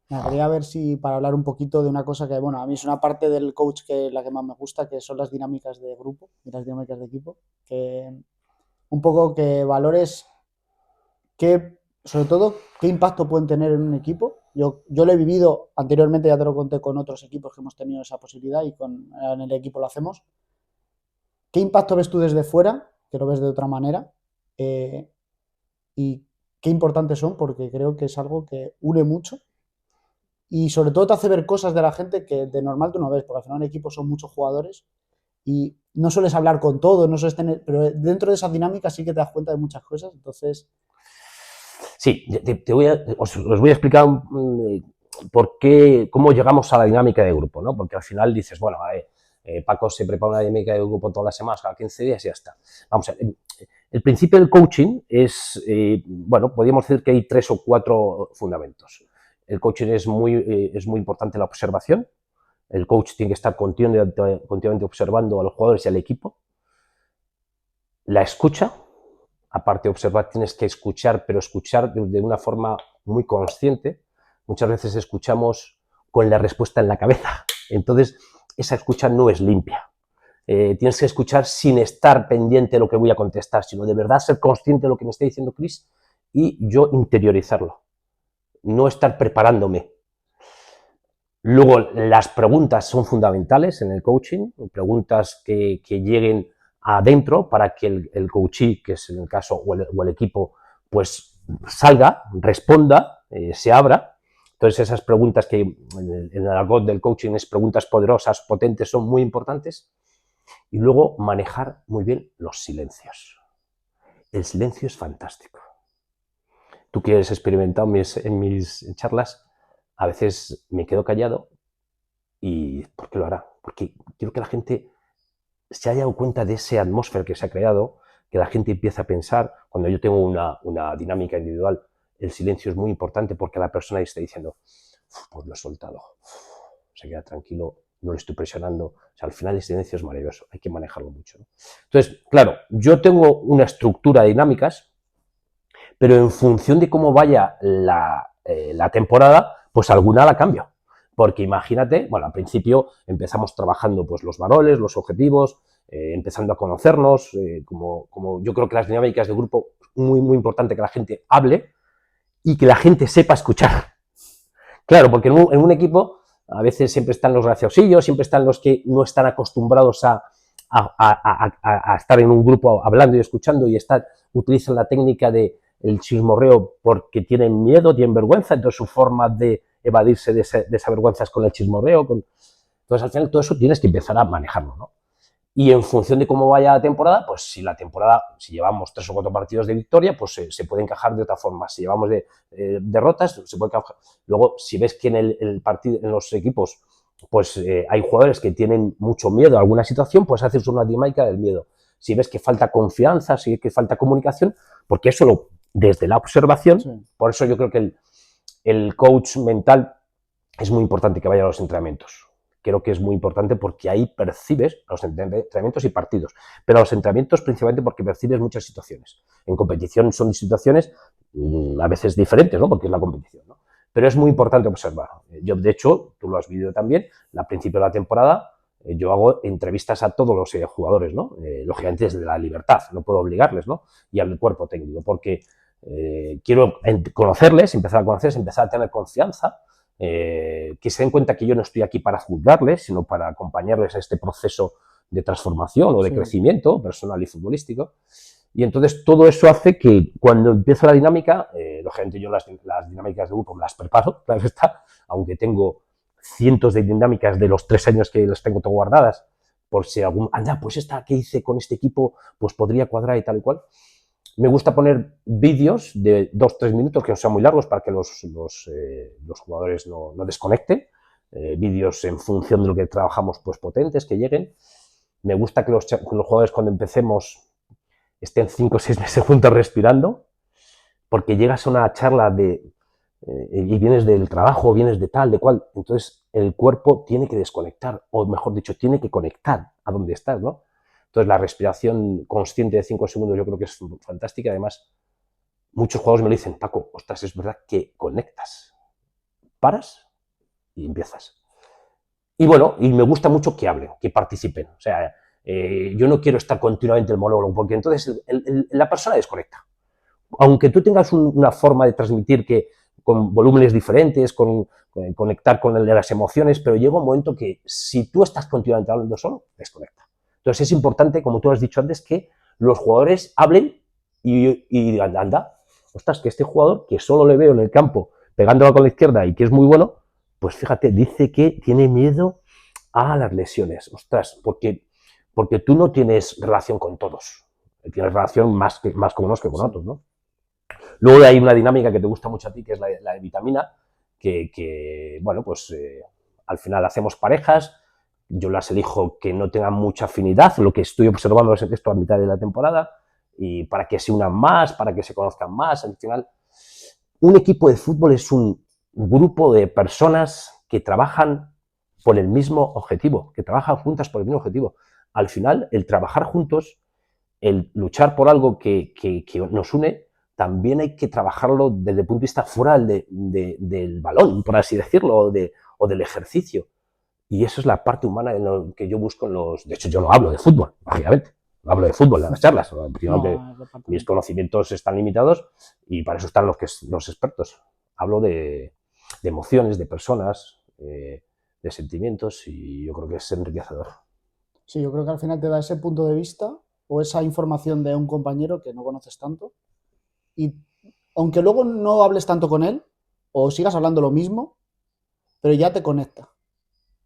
Quería ver si para hablar un poquito de una cosa que, bueno, a mí es una parte del coach que la que más me gusta, que son las dinámicas de grupo y las dinámicas de equipo, que un poco que valores sobre todo, qué impacto pueden tener en un equipo. Yo lo he vivido anteriormente, ya te lo conté con otros equipos que hemos tenido esa posibilidad y en el equipo lo hacemos. ¿Qué impacto ves tú desde fuera, que lo ves de otra manera? Y qué importantes son, porque creo que es algo que une mucho y sobre todo te hace ver cosas de la gente que de normal tú no ves, porque al final en equipo son muchos jugadores y no sueles hablar con todos, no sueles tener, pero dentro de esas dinámicas sí que te das cuenta de muchas cosas, entonces... Sí, os voy a explicar cómo llegamos a la dinámica de grupo, ¿no? Porque al final dices, bueno, Paco se prepara una dinámica de grupo todas las semanas, cada 15 días y ya está. Vamos a ver, el principio del coaching es, bueno, podríamos decir que hay 3 o 4 fundamentos. El coaching es muy importante la observación. El coach tiene que estar continuamente observando a los jugadores y al equipo. La escucha. Aparte de observar, tienes que escuchar, pero escuchar de una forma muy consciente. Muchas veces escuchamos con la respuesta en la cabeza. Entonces, esa escucha no es limpia. Tienes que escuchar sin estar pendiente de lo que voy a contestar, sino de verdad ser consciente de lo que me está diciendo Chris y yo interiorizarlo. No estar preparándome. Luego, las preguntas son fundamentales en el coaching, preguntas que lleguen adentro para que el coachee, que es en el caso, o el equipo, pues salga, responda, se abra. Entonces, esas preguntas que en el argot del coaching es preguntas poderosas, potentes, son muy importantes. Y luego, manejar muy bien los silencios. El silencio es fantástico. Tú que has experimentado en mis charlas, a veces me quedo callado. ¿Y por qué lo hará? Porque quiero que la gente se haya dado cuenta de esa atmósfera que se ha creado, que la gente empieza a pensar. Cuando yo tengo una dinámica individual, el silencio es muy importante porque la persona está diciendo, pues lo he soltado, se queda tranquilo, no le estoy presionando. O sea, al final el silencio es maravilloso, hay que manejarlo mucho, ¿no? Entonces, claro, yo tengo una estructura de dinámicas, pero en función de cómo vaya la temporada, pues alguna la cambio. Porque imagínate, bueno, al principio empezamos trabajando pues los valores, los objetivos, empezando a conocernos, como yo creo que las dinámicas de grupo, muy, muy importante que la gente hable y que la gente sepa escuchar. Claro, porque en un equipo a veces siempre están los graciosillos, siempre están los que no están acostumbrados a estar en un grupo hablando y escuchando y utilizan la técnica de el chismorreo porque tienen miedo, tienen vergüenza, entonces su forma de evadirse de esa vergüenza es con el chismorreo. Entonces, al final, todo eso tienes que empezar a manejarlo, ¿no? Y en función de cómo vaya la temporada, pues si si llevamos 3 o 4 partidos de victoria, pues se puede encajar de otra forma. Si llevamos derrotas, se puede encajar. Luego, si ves que en los equipos pues hay jugadores que tienen mucho miedo a alguna situación, pues haces una dinámica del miedo. Si ves que falta confianza, si ves que falta comunicación, porque eso desde la observación, sí. Por eso yo creo que el coach mental es muy importante que vaya a los entrenamientos. Creo que es muy importante porque ahí percibes los entrenamientos y partidos, pero los entrenamientos principalmente porque percibes muchas situaciones. En competición son situaciones a veces diferentes, ¿no? Porque es la competición, ¿no? Pero es muy importante observar. Yo, de hecho, tú lo has vivido también, al principio de la temporada yo hago entrevistas a todos los jugadores, ¿no? Lógicamente desde la libertad, no puedo obligarles, ¿no? Y al cuerpo técnico, porque quiero conocerles, empezar a tener confianza, que se den cuenta que yo no estoy aquí para juzgarles, sino para acompañarles a este proceso de transformación o de crecimiento personal y futbolístico. Y entonces todo eso hace que cuando empieza la dinámica, lógicamente yo las dinámicas de grupo me las preparo, claro está, aunque tengo cientos de dinámicas de los 3 años que las tengo todo guardadas, por si algún, anda, pues esta que hice con este equipo, pues podría cuadrar y tal y cual. Me gusta poner vídeos de 2-3 minutos que no sean muy largos para que los jugadores no desconecten. Vídeos en función de lo que trabajamos, pues potentes, que lleguen. Me gusta que los jugadores cuando empecemos estén 5 o 6 meses juntos respirando, porque llegas a una charla y vienes del trabajo, vienes de tal, de cual, entonces el cuerpo tiene que desconectar, o mejor dicho, tiene que conectar a donde estás, ¿no? Entonces la respiración consciente de 5 segundos yo creo que es fantástica. Además, muchos jugadores me lo dicen, Paco, ostras, es verdad que conectas, paras y empiezas. Y bueno, y me gusta mucho que hablen, que participen. O sea, yo no quiero estar continuamente el monólogo, porque entonces la persona desconecta. Aunque tú tengas una forma de transmitir que con volúmenes diferentes, conectar con las emociones, pero llega un momento que si tú estás continuamente hablando solo, desconecta. Entonces es importante, como tú has dicho antes, que los jugadores hablen y digan, anda, ostras, que este jugador que solo le veo en el campo pegándola con la izquierda y que es muy bueno, pues fíjate, dice que tiene miedo a las lesiones. Ostras, porque tú no tienes relación con todos. Tienes relación más con unos que con otros, ¿no? Luego hay una dinámica que te gusta mucho a ti, que es la de vitamina, que bueno, pues al final hacemos parejas, yo las elijo que no tengan mucha afinidad, lo que estoy observando es esto a mitad de la temporada, y para que se unan más, para que se conozcan más. Al final, un equipo de fútbol es un grupo de personas que trabajan por el mismo objetivo, que trabajan juntas por el mismo objetivo. Al final, el trabajar juntos, el luchar por algo que nos une, también hay que trabajarlo desde el punto de vista fuera del balón, por así decirlo, o del ejercicio. Y eso es la parte humana en lo que yo busco en los... De hecho, yo no hablo de fútbol, lógicamente. No hablo de fútbol en las charlas. Mis conocimientos están limitados y para eso están los expertos. Hablo de emociones, de personas, de sentimientos, y yo creo que es enriquecedor. Sí, yo creo que al final te da ese punto de vista o esa información de un compañero que no conoces tanto, y aunque luego no hables tanto con él o sigas hablando lo mismo, pero ya te conecta.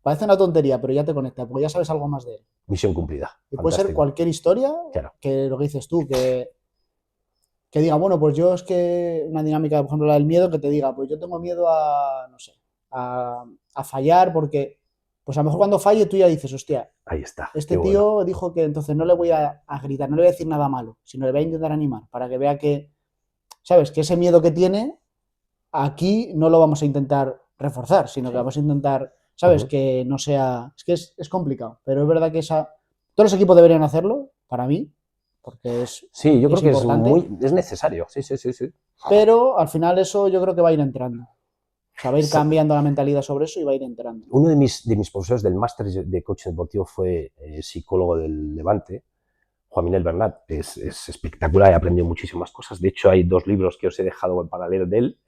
Parece una tontería, pero ya te conecta, porque ya sabes algo más de él. Misión cumplida. Y puede ser cualquier historia, claro, que lo que dices tú, que diga, bueno, pues yo es que una dinámica, por ejemplo, la del miedo, que te diga, pues yo tengo miedo a, no sé, a fallar, porque pues a lo mejor cuando falle tú ya dices, hostia, ahí está, este tío bueno dijo que entonces no le voy a gritar, no le voy a decir nada malo, sino le voy a intentar animar para que vea que, ¿sabes? Que ese miedo que tiene, aquí no lo vamos a intentar reforzar, sino que vamos a intentar, ¿sabes? Que no sea... Es que es complicado, pero es verdad que todos los equipos deberían hacerlo, para mí, porque es... Sí, yo creo que es necesario, sí. Pero al final eso yo creo que va a ir entrando. O sea, va a ir cambiando la mentalidad sobre eso y va a ir entrando. Uno de mis profesores del máster de coaching deportivo fue psicólogo del Levante, Juan Miguel Bernat. Es espectacular, he aprendido muchísimas cosas. De hecho, hay 2 libros que os he dejado en paralelo de él.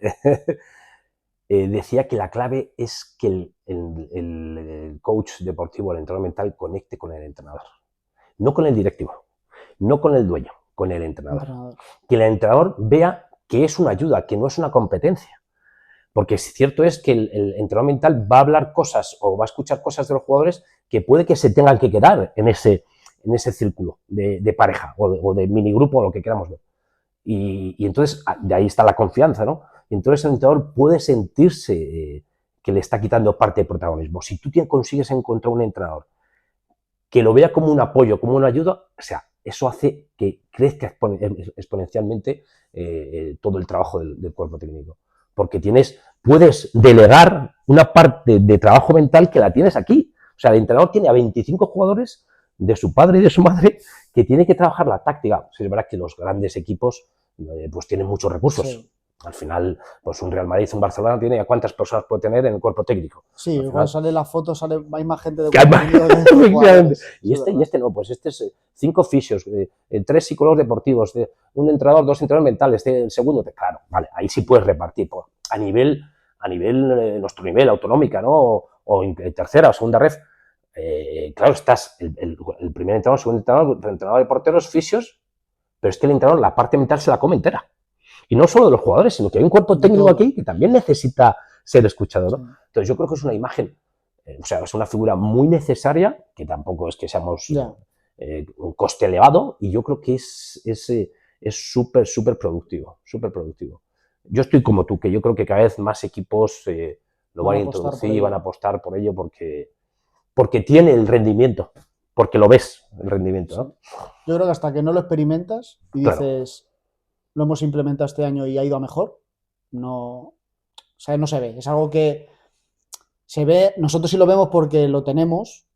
Decía que la clave es que el coach deportivo, el entrenador mental, conecte con el entrenador. No con el directivo, no con el dueño, con el entrenador. Que el entrenador vea que es una ayuda, que no es una competencia. Porque cierto es que el entrenador mental va a hablar cosas o va a escuchar cosas de los jugadores que puede que se tengan que quedar en ese círculo de pareja o de minigrupo o lo que queramos ver. Y entonces de ahí está la confianza, ¿no? Y entonces el entrenador puede sentirse que le está quitando parte de protagonismo. Si tú consigues encontrar un entrenador que lo vea como un apoyo, como una ayuda, o sea, eso hace que crezca exponencialmente todo el trabajo del cuerpo técnico. Porque puedes delegar una parte de trabajo mental que la tienes aquí. O sea, el entrenador tiene a 25 jugadores de su padre y de su madre que tiene que trabajar la táctica. Sí, es verdad que los grandes equipos pues tienen muchos recursos. Sí. Al final, pues un Real Madrid, un Barcelona, tiene a cuántas personas puede tener en el cuerpo técnico. Sí, al cuando sale la foto hay más gente de cuerpo técnico. Y este no, pues este es 5 fisios, 3 psicólogos deportivos, un entrenador, 2 entrenadores mentales, el segundo, claro, vale, ahí sí puedes repartir. Pues, a nivel nuestro nivel, autonómica, ¿no? O en tercera o segunda ref, claro, estás el primer entrenador, segundo entrenador de porteros, fisios, pero es que el entrenador, la parte mental se la come entera. Y no solo de los jugadores, sino que hay un cuerpo técnico aquí que también necesita ser escuchado, ¿no? Sí. Entonces yo creo que es una imagen, o sea, es una figura muy necesaria, que tampoco es que seamos un coste elevado, y yo creo que es súper productivo, súper productivo. Yo estoy como tú, que yo creo que cada vez más equipos lo van a introducir y van a apostar por ello porque tiene el rendimiento, porque lo ves, el rendimiento, ¿no? Yo creo que hasta que no lo experimentas y dices... Lo hemos implementado este año y ha ido a mejor, no se ve. Es algo que se ve, nosotros sí lo vemos porque lo tenemos,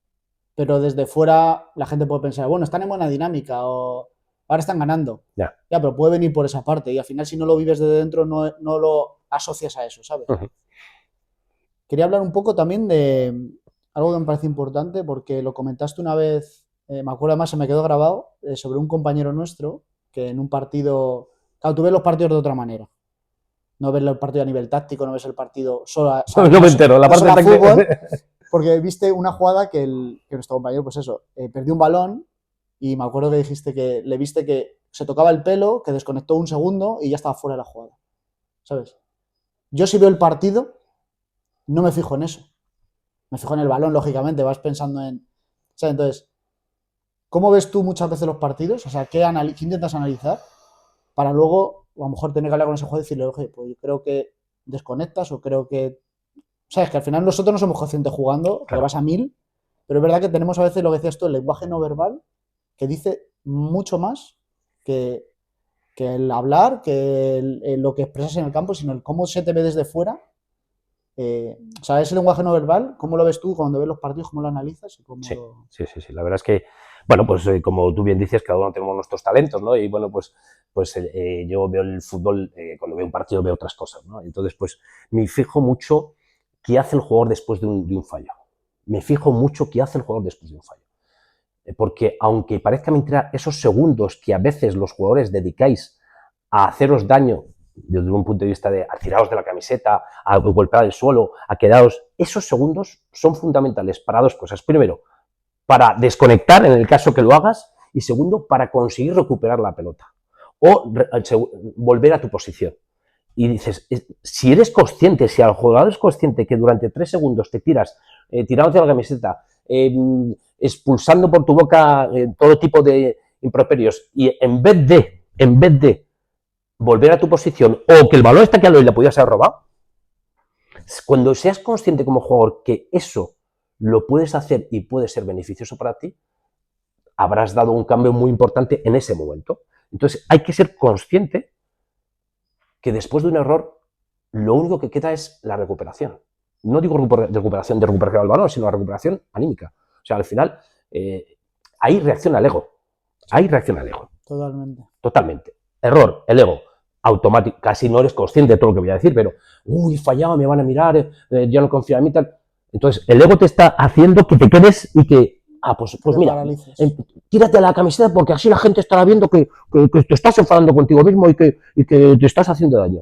pero desde fuera la gente puede pensar, bueno, están en buena dinámica o ahora están ganando. Ya, pero puede venir por esa parte y al final si no lo vives de dentro no lo asocias a eso, ¿sabes? Quería hablar un poco también de algo que me parece importante porque lo comentaste una vez, me acuerdo además, se me quedó grabado, sobre un compañero nuestro que en un partido... Claro, tú ves los partidos de otra manera. No ves el partido a nivel táctico, no ves el partido solo no me entero, la parte de fútbol, porque viste una jugada que nuestro compañero, pues eso, perdió un balón y me acuerdo que dijiste que le viste que se tocaba el pelo, que desconectó un segundo y ya estaba fuera de la jugada. ¿Sabes? Yo si veo el partido, no me fijo en eso. Me fijo en el balón, lógicamente, vas pensando en... ¿Sabes? Entonces, ¿cómo ves tú muchas veces los partidos? O sea, ¿qué intentas analizar? Para luego, a lo mejor tener que hablar con ese jugador y decirle, oye, pues yo creo que desconectas o creo que... Sabes que al final nosotros no somos conscientes jugando, que vas a 1000, pero es verdad que tenemos a veces lo que decías tú, el lenguaje no verbal, que dice mucho más que el hablar, que lo que expresas en el campo, sino el cómo se te ve desde fuera. O sea, ese lenguaje no verbal, ¿cómo lo ves tú cuando ves los partidos? ¿Cómo lo analizas? Y cómo sí, la verdad es que, bueno, pues como tú bien dices, cada uno tenemos nuestros talentos, ¿no? Y bueno, pues yo veo el fútbol, cuando veo un partido veo otras cosas, ¿no? Entonces, pues me fijo mucho qué hace el jugador después de un fallo. Me fijo mucho qué hace el jugador después de un fallo. Porque aunque parezca mentira, esos segundos que a veces los jugadores dedicáis a haceros daño desde un punto de vista de a tiraros de la camiseta, a golpear el suelo, a quedaros, esos segundos son fundamentales para dos cosas. Primero, para desconectar en el caso que lo hagas, y segundo, para conseguir recuperar la pelota o volver a tu posición. Y dices, si eres consciente, si al jugador es consciente que durante 3 segundos te tiras, tirándote la camiseta, expulsando por tu boca todo tipo de improperios, y en vez de volver a tu posición, o que el balón está aquí y la podías haber robado, cuando seas consciente como jugador que eso lo puedes hacer y puede ser beneficioso para ti, habrás dado un cambio muy importante en ese momento. Entonces hay que ser consciente que después de un error, lo único que queda es la recuperación. No digo recuperación del balón, sino la recuperación anímica. O sea, al final, ahí reacciona el ego. Ahí reacciona el ego. Totalmente. Error, el ego. Automático. Casi no eres consciente de todo lo que voy a decir, pero, uy, fallado, me van a mirar, ya no confío en mí, tal. Entonces, el ego te está haciendo que te quedes y que, pues mira, tírate a la camiseta porque así la gente estará viendo que te estás enfadando contigo mismo y que te estás haciendo daño.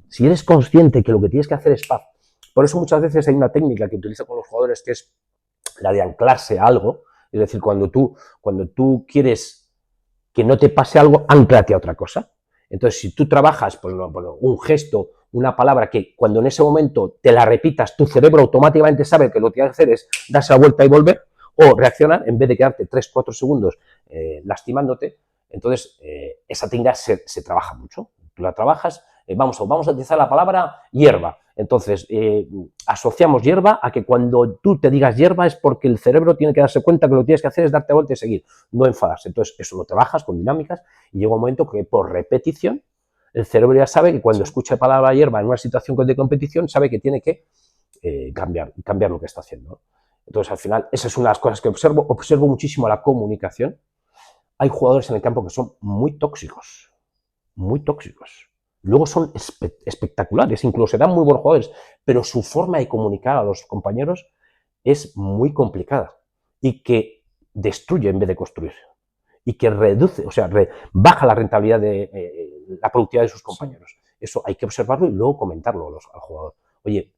Si eres consciente que lo que tienes que hacer es paz. Por eso muchas veces hay una técnica que utilizo con los jugadores que es la de anclarse a algo. Es decir, cuando tú quieres que no te pase algo, anclate a otra cosa. Entonces, si tú trabajas por un gesto, una palabra que cuando en ese momento te la repitas, tu cerebro automáticamente sabe que lo que tienes que hacer es darse la vuelta y volver, o reaccionar, en vez de quedarte 3-4 segundos lastimándote, entonces esa técnica se trabaja mucho. Tú la trabajas, vamos a utilizar la palabra hierba, Entonces, asociamos hierba a que cuando tú te digas hierba es porque el cerebro tiene que darse cuenta que lo que tienes que hacer es darte vuelta y seguir, no enfadarse. Entonces, eso lo trabajas con dinámicas y llega un momento que por repetición el cerebro ya sabe que cuando escucha la palabra hierba en una situación de competición, sabe que tiene que cambiar lo que está haciendo, ¿no? Entonces, al final, esa es una de las cosas que observo muchísimo la comunicación. Hay jugadores en el campo que son muy tóxicos. Luego son espectaculares, incluso serán muy buenos jugadores, pero su forma de comunicar a los compañeros es muy complicada y que destruye en vez de construir y que reduce, o sea, baja la rentabilidad de la productividad de sus compañeros. Sí. Eso hay que observarlo y luego comentarlo al jugador. Oye,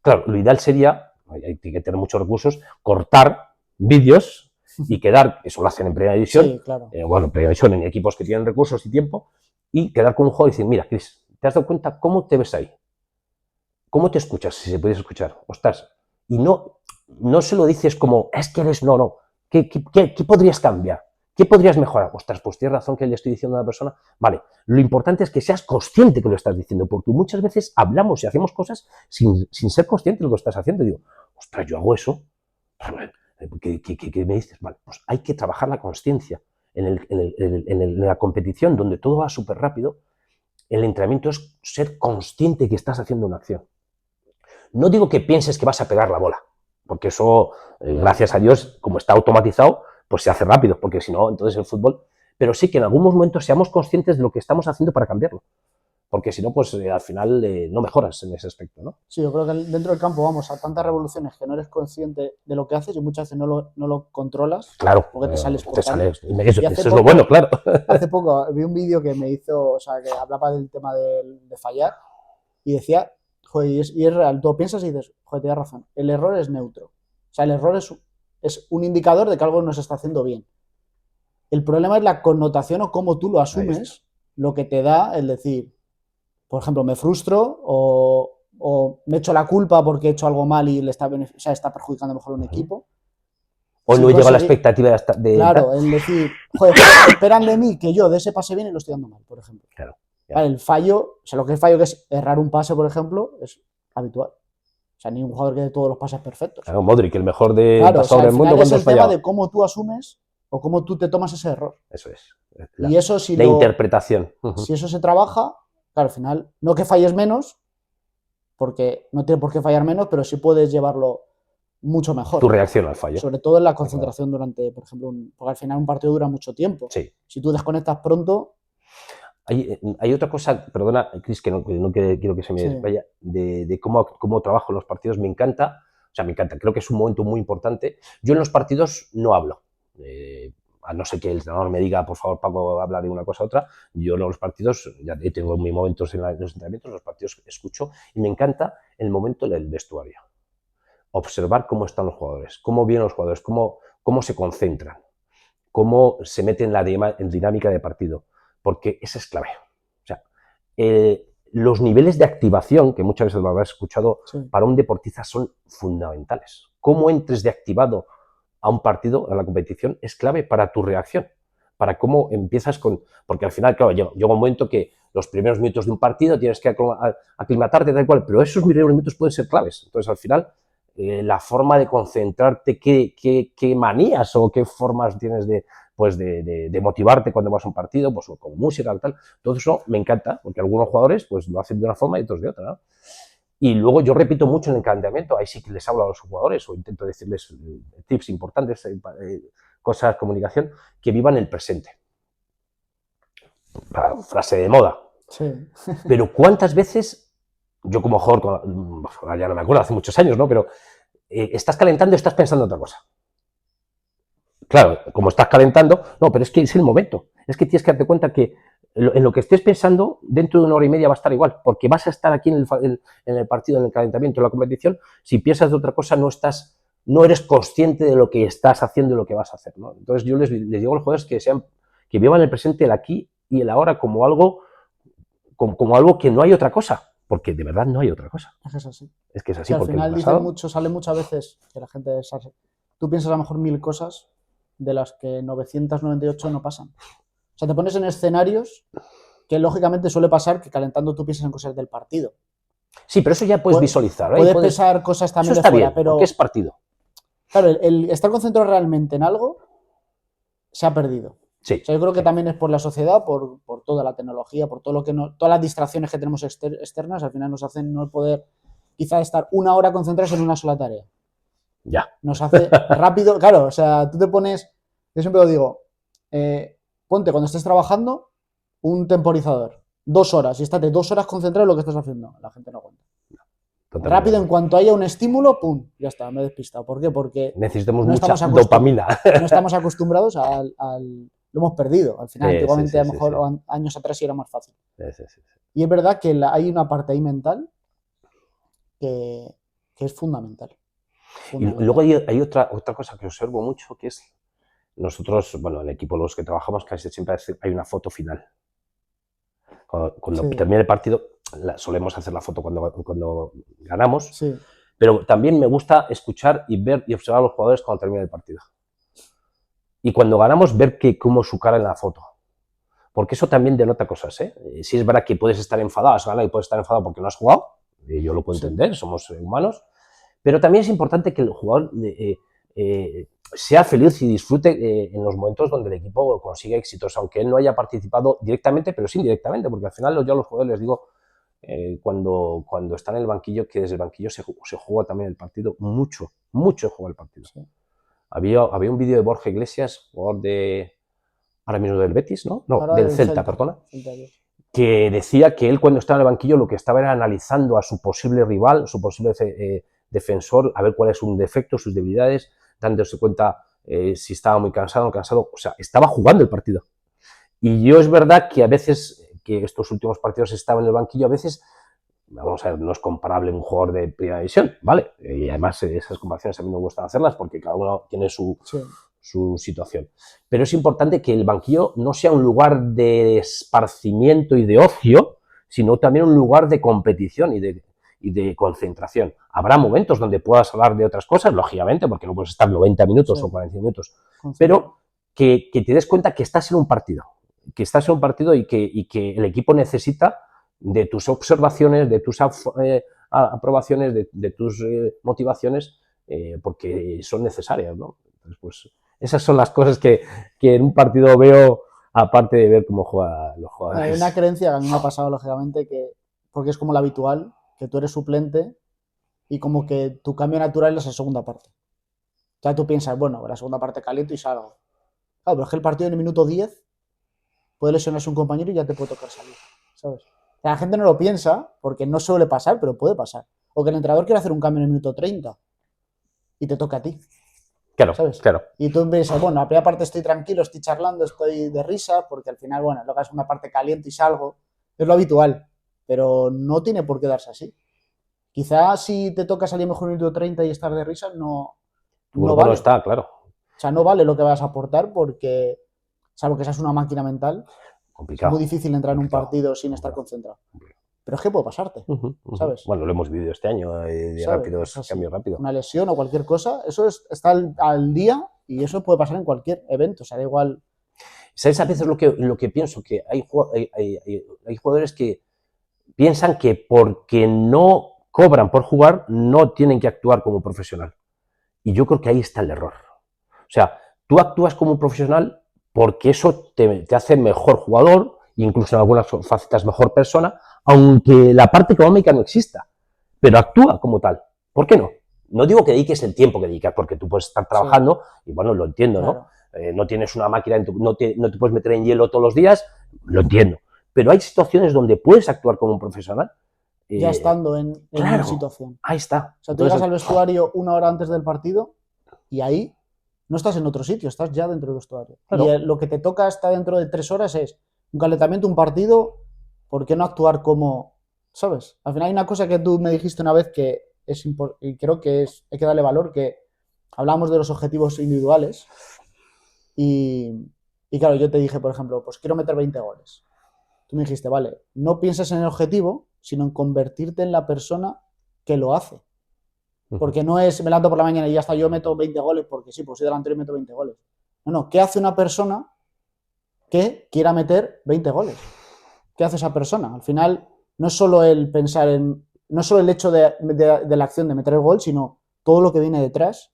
claro, lo ideal sería, hay que tener muchos recursos, cortar vídeos y quedar, eso lo hacen en primera división, sí, claro. Bueno, en primera división, en equipos que tienen recursos y tiempo, y quedar con un jugador y decir, mira, Chris, ¿te has dado cuenta cómo te ves ahí? ¿Cómo te escuchas? Si se puedes escuchar. Ostras. Y no se lo dices como, es que eres, no. ¿Qué podrías cambiar? ¿Qué podrías mejorar? Ostras, pues tienes razón que le estoy diciendo a la persona. Vale, lo importante es que seas consciente que lo estás diciendo, porque muchas veces hablamos y hacemos cosas sin ser consciente de lo que estás haciendo. Y digo, ostras, yo hago eso. ¿Qué me dices? Vale, pues hay que trabajar la consciencia. En la competición, donde todo va súper rápido, el entrenamiento es ser consciente que estás haciendo una acción. No digo que pienses que vas a pegar la bola, porque eso, gracias a Dios, como está automatizado, pues se hace rápido, porque si no, entonces el fútbol... Pero sí que en algún momento seamos conscientes de lo que estamos haciendo para cambiarlo, porque si no, pues al final no mejoras en ese aspecto, ¿no? Sí, yo creo que dentro del campo vamos a tantas revoluciones que no eres consciente de lo que haces y muchas veces no lo controlas. Claro, porque te sales por eso es lo bueno, claro. Hace poco vi un vídeo que me hizo, o sea, que hablaba del tema de fallar y decía, joder, y es real, tú piensas y dices, joder, tienes razón, el error es neutro. O sea, el error es un indicador de que algo no se está haciendo bien. El problema es la connotación o cómo tú lo asumes, lo que te da el decir, por ejemplo, me frustro o me echo la culpa porque he hecho algo mal y está perjudicando mejor a un equipo. O no llega a la expectativa de... Claro, el decir, joder, esperan de mí que yo de ese pase bien y lo estoy dando mal, por ejemplo. Claro. Vale, el fallo, o sea, lo que es fallo que es errar un pase, por ejemplo, es habitual. O sea, ni un jugador que dé todos los pases perfectos. Claro, Modric, el mejor de pasador del mundo, cuando es el tema de cómo tú asumes o cómo tú te tomas ese error. Eso es. Y eso si la interpretación. Si eso se trabaja, claro, al final, no que falles menos, porque no tiene por qué fallar menos, pero sí puedes llevarlo mucho mejor. Tu reacción al fallo. Sobre todo en la concentración durante, por ejemplo, porque al final un partido dura mucho tiempo. Sí. Si tú desconectas pronto... Hay otra cosa, perdona, Chris, que no quiero que se me vaya, de cómo trabajo en los partidos. Me encanta, creo que es un momento muy importante. Yo en los partidos no hablo. A no ser que el entrenador me diga, por favor, Paco, habla de una cosa u otra. Yo en los partidos, ya tengo mis momentos en los entrenamientos, los partidos escucho y me encanta el momento del vestuario. Observar cómo están los jugadores, cómo vienen los jugadores, cómo se concentran, cómo se meten en dinámica de partido, porque esa es clave. O sea, los niveles de activación, que muchas veces lo habrás escuchado, para un deportista son fundamentales. Cómo entres de activado a un partido, a la competición, es clave para tu reacción, para cómo empiezas con... Porque al final, claro, llega un momento que los primeros minutos de un partido tienes que aclimatarte, tal cual, pero esos primeros minutos pueden ser claves. Entonces, al final, la forma de concentrarte, qué manías o qué formas tienes de motivarte cuando vas a un partido, pues con música, tal. Todo eso me encanta, porque algunos jugadores pues lo hacen de una forma y otros de otra, ¿no? Y luego yo repito mucho en el calentamiento, ahí sí que les hablo a los jugadores o intento decirles tips importantes, cosas, comunicación, que vivan el presente. Frase de moda. Sí. Pero ¿cuántas veces, yo como jugador, ya no me acuerdo, hace muchos años, ¿no? Pero estás calentando y estás pensando en otra cosa. Claro, como estás calentando, no, pero es que es el momento. Es que tienes que darte cuenta que en lo que estés pensando, dentro de una hora y media va a estar igual, porque vas a estar aquí en el partido, en el calentamiento, en la competición. Si piensas de otra cosa, no eres consciente de lo que estás haciendo y lo que vas a hacer, ¿no? Entonces yo les digo a los jugadores que vivan el presente, el aquí y el ahora como algo que no hay otra cosa, porque de verdad no hay otra cosa. Es que es así. Es que es así, al porque final sale muchas veces que la gente tú piensas a lo mejor 1000 cosas de las que 998 no pasan. O sea, te pones en escenarios que lógicamente suele pasar que calentando tú piensas en cosas del partido. Sí, pero eso ya puedes visualizar. Puedes pensar cosas también eso de está fuera, bien, pero porque es partido. claro, el estar concentrado realmente en algo se ha perdido. Sí. O sea, yo creo que sí. también es por la sociedad, por toda la tecnología, por todo lo que todas las distracciones que tenemos externas, al final nos hacen no poder quizá estar una hora concentrados en una sola tarea. Ya. Nos hace rápido, claro, o sea, tú te pones, yo siempre lo digo, ponte cuando estés trabajando un temporizador, 2 horas, y estate 2 horas concentrado en lo que estás haciendo. La gente no aguanta. Totalmente Rápido, de en acuerdo. cuanto haya un estímulo, ¡pum! Ya está, me he despistado. ¿Por qué? Porque Necesitamos no mucha estamos, dopamina. no estamos acostumbrados lo hemos perdido. Al final, Sí, sí, antiguamente, sí, a lo sí, mejor sí. años atrás sí era más fácil. Sí, sí, sí. Y es verdad que hay una parte ahí mental que es fundamental. Y luego hay otra cosa que observo mucho, que es nosotros, bueno, en el equipo los que trabajamos casi siempre hay una foto final. Cuando Sí, termina el partido, solemos hacer la foto cuando ganamos, sí, pero también me gusta escuchar y ver y observar a los jugadores cuando termina el partido. Y cuando ganamos, ver cómo su cara en la foto. Porque eso también denota cosas, ¿eh? Si es verdad que puedes estar enfadado, has ganado y puedes estar enfadado porque no has jugado, yo lo puedo sí. entender, somos humanos, pero también es importante que el jugador sea feliz y disfrute en los momentos donde el equipo consigue éxitos, aunque él no haya participado directamente, pero sí indirectamente, porque al final yo a los jugadores les digo, cuando están en el banquillo, que desde el banquillo se juega también el partido, mucho se juega el partido. Sí. Había un vídeo de Borja Iglesias, jugador ahora mismo del Betis, ¿no? No, Ahora del del Celta, Celta. perdona, que decía que él cuando estaba en el banquillo lo que estaba era analizando a su posible rival, su posible defensor, a ver cuál es un defecto, sus debilidades, dándose cuenta si estaba muy cansado o no cansado, o sea, estaba jugando el partido. Y yo es verdad que a veces, que estos últimos partidos estaba en el banquillo, a veces, vamos a ver, no es comparable un jugador de primera división, ¿vale? Y además esas comparaciones a mí me gustan hacerlas porque cada uno tiene su situación. Pero es importante que el banquillo no sea un lugar de esparcimiento y de ocio, sino también un lugar de competición y de concentración. Habrá momentos donde puedas hablar de otras cosas, lógicamente, porque no puedes estar 90 minutos o 40 minutos, pero que te des cuenta que estás en un partido, y que el equipo necesita de tus observaciones, de tus aprobaciones, de tus motivaciones, porque son necesarias, ¿no? Entonces, pues esas son las cosas que en un partido veo, aparte de ver cómo juegan los Hay jugadores. una creencia que a mí me ha pasado, lógicamente, porque es como la habitual, que tú eres suplente y como que tu cambio natural es la segunda parte. Ya tú piensas, bueno, la segunda parte caliento y salgo. Claro, pero es que el partido en el minuto 10 puede lesionarse un compañero y ya te puede tocar salir, ¿sabes? O sea, la gente no lo piensa porque no suele pasar, pero puede pasar. O que el entrenador quiere hacer un cambio en el minuto 30 y te toca a ti, Claro, ¿sabes? claro. Y tú piensas, bueno, la primera parte estoy tranquilo, estoy charlando, estoy de risa, porque al final, bueno, luego es una parte caliente y salgo. Es lo habitual, pero no tiene por qué darse así. Quizás si te toca salir mejor en el minuto 30 y estar de risa, Tu no grupo no vale. está, claro. O sea, no vale lo que vas a aportar porque, salvo que seas una máquina mental, es Complicado. muy difícil entrar en un Complicado. partido sin estar concentrado. Pero es que puede pasarte, ¿sabes? Bueno, lo hemos vivido este año, de ¿Sabes? Es rápidos, así. cambios rápidos. Una lesión o cualquier cosa, eso está al día y eso puede pasar en cualquier evento. O sea, da igual. ¿Sabes a veces lo que pienso? Que hay jugadores que piensan que porque no cobran por jugar, no tienen que actuar como profesional. Y yo creo que ahí está el error. O sea, tú actúas como un profesional porque eso te hace mejor jugador, incluso en algunas facetas mejor persona, aunque la parte económica no exista, pero actúa como tal. ¿Por qué no? No digo que dediques el tiempo que dedicas, porque tú puedes estar trabajando, y bueno, lo entiendo, Claro. ¿no? No tienes una máquina, no te puedes meter en hielo todos los días, lo entiendo. Pero hay situaciones donde puedes actuar como un profesional. Ya estando en Claro, una situación. ahí está. O sea, tú Entonces, llegas al vestuario una hora antes del partido y ahí no estás en otro sitio, estás ya dentro del vestuario. claro. Y lo que te toca hasta dentro de 3 horas es un calentamiento, un partido, ¿por qué no actuar como, ¿sabes? Al final hay una cosa que tú me dijiste una vez que es importante y creo que hay que darle valor, que hablamos de los objetivos individuales y claro, yo te dije, por ejemplo, pues quiero meter 20 goles. Tú me dijiste, vale, no pienses en el objetivo, sino en convertirte en la persona que lo hace. Porque no es me levanto por la mañana y ya está, yo meto 20 goles porque sí, pues soy delantero y meto 20 goles. No, ¿qué hace una persona que quiera meter 20 goles? ¿Qué hace esa persona? Al final, no es solo el pensar en no solo el hecho de la acción de meter el gol, sino todo lo que viene detrás,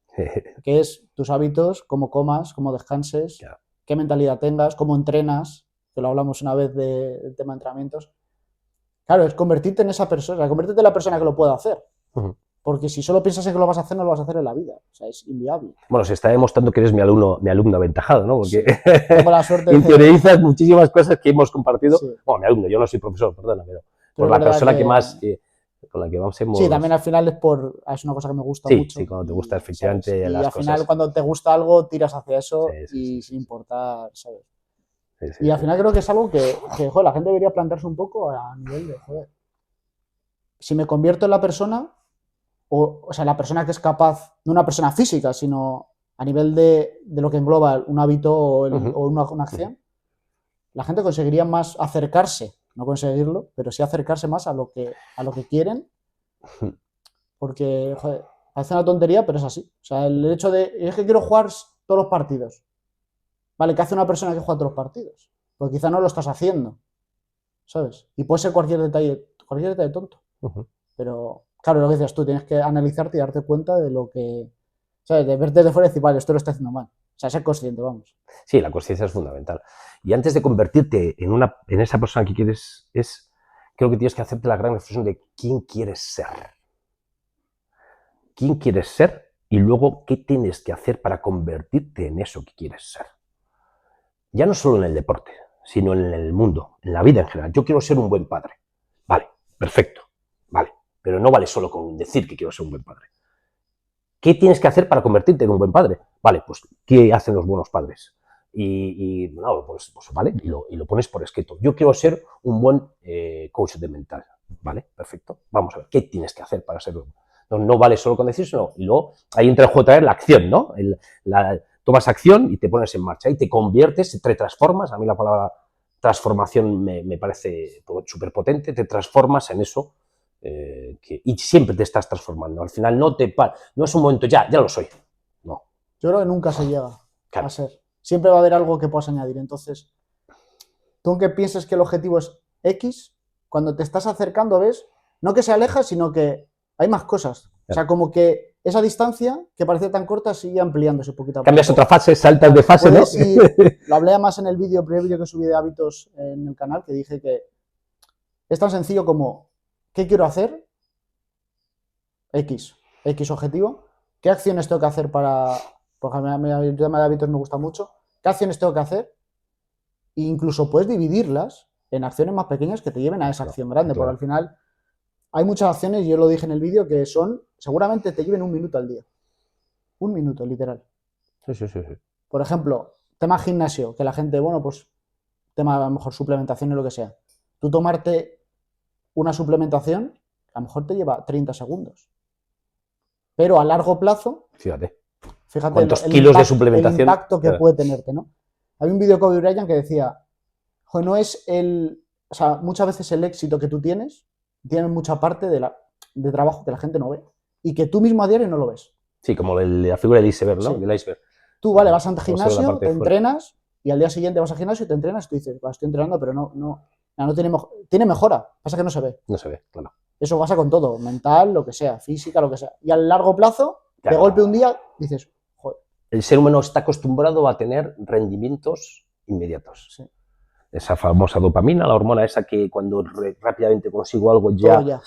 que es tus hábitos, cómo comas, cómo descanses, Claro. qué mentalidad tengas, cómo entrenas, que lo hablamos una vez del tema de entrenamientos. Claro, es convertirte en esa persona, convertirte en la persona que lo pueda hacer. Porque si solo piensas en que lo vas a hacer, no lo vas a hacer en la vida. O sea, es inviable. Bueno, se está demostrando que eres mi alumno aventajado, ¿no? Porque Sí, tengo la suerte interiorizas muchísimas cosas que hemos compartido. Sí. Bueno, mi alumno, yo no soy profesor, perdona, pero Pero por la es verdad persona que más, con la que más hemos... Sí, también al final es una cosa que me gusta Sí, mucho. sí, cuando te gusta ¿sabes? efectivamente Y las al final cosas. cuando te gusta algo, tiras hacia eso Sí, y sin importar, ¿sabes? Sí, Y al final creo que es algo que, joder, la gente debería plantearse un poco a nivel de, joder, si me convierto en la persona, o sea, la persona que es capaz, no una persona física, sino a nivel de lo que engloba un hábito o una acción, la gente conseguiría más acercarse, no conseguirlo, pero sí acercarse más a lo que quieren, porque, joder, parece una tontería, pero es así. O sea, el hecho de, es que quiero jugar todos los partidos. Vale, ¿qué hace una persona que juega todos los partidos? Porque quizá no lo estás haciendo, ¿sabes? Y puede ser cualquier detalle tonto. Pero, claro, lo que decías tú, tienes que analizarte y darte cuenta de lo que, ¿sabes? De verte de fuera y decir, vale, esto lo estoy haciendo mal. O sea, ser consciente, vamos. Sí, la conciencia es fundamental. Y antes de convertirte en esa persona que quieres, creo que tienes que hacerte la gran reflexión de quién quieres ser. ¿Quién quieres ser? Y luego, ¿qué tienes que hacer para convertirte en eso que quieres ser? Ya no solo en el deporte, sino en el mundo, en la vida en general. Yo quiero ser un buen padre. Vale, perfecto, vale. Pero no vale solo con decir que quiero ser un buen padre. ¿Qué tienes que hacer para convertirte en un buen padre? Vale, pues, ¿qué hacen los buenos padres? No, pues vale, y lo pones por escrito. Yo quiero ser un buen coach de mental. Vale, perfecto. Vamos a ver, ¿qué tienes que hacer para serlo? No vale solo con decírselo. Y luego ahí entra el juego de la acción, ¿no? Tomas acción y te pones en marcha y te conviertes, te transformas. A mí la palabra transformación me parece súper potente. Te transformas en eso y siempre te estás transformando. Al final no es un momento, ya lo soy. No. Yo creo que nunca se llega Claro. a ser. Siempre va a haber algo que puedas añadir. Entonces, tú aunque pienses que el objetivo es X, cuando te estás acercando ves, no que se aleja, sino que hay más cosas. Claro. O sea, como que esa distancia que parecía tan corta sigue ampliándose poquito a poco. Cambias otra fase, saltas de fase, ¿no? Sí, lo hablé más en el primer vídeo que subí de hábitos en el canal, que dije que es tan sencillo como ¿qué quiero hacer? X objetivo. ¿Qué acciones tengo que hacer para...? Porque a mí el tema de hábitos me gusta mucho. ¿Qué acciones tengo que hacer? E incluso puedes dividirlas en acciones más pequeñas que te lleven a esa acción grande, porque al final hay muchas acciones, y yo lo dije en el vídeo, que seguramente te lleven 1 minuto al día. 1 minuto, literal. Sí. Por ejemplo, tema gimnasio, que la gente, bueno, pues tema a lo mejor suplementación o lo que sea. Tú tomarte una suplementación, a lo mejor te lleva 30 segundos. Pero a largo plazo, fíjate ¿cuántos kilos de suplementación? El impacto que puede tenerte, ¿no? Hay un vídeo de Kobe Bryant que decía, no es o sea, muchas veces el éxito que tú tienes tiene mucha parte de trabajo que la gente no ve y que tú mismo a diario no lo ves. Sí, como la figura del iceberg, ¿no? Sí. Del iceberg. Tú, vale, vas al gimnasio, te entrenas y al día siguiente vas al gimnasio y te entrenas y tú dices, estoy entrenando, pero no tiene mejora, pasa que no se ve. No se ve, claro. Eso pasa con todo, mental, lo que sea, física, lo que sea. Y a largo plazo, claro, de golpe un día, dices, joder. El ser humano está acostumbrado a tener rendimientos inmediatos. Sí. Esa famosa dopamina, la hormona esa que cuando rápidamente consigo algo ya.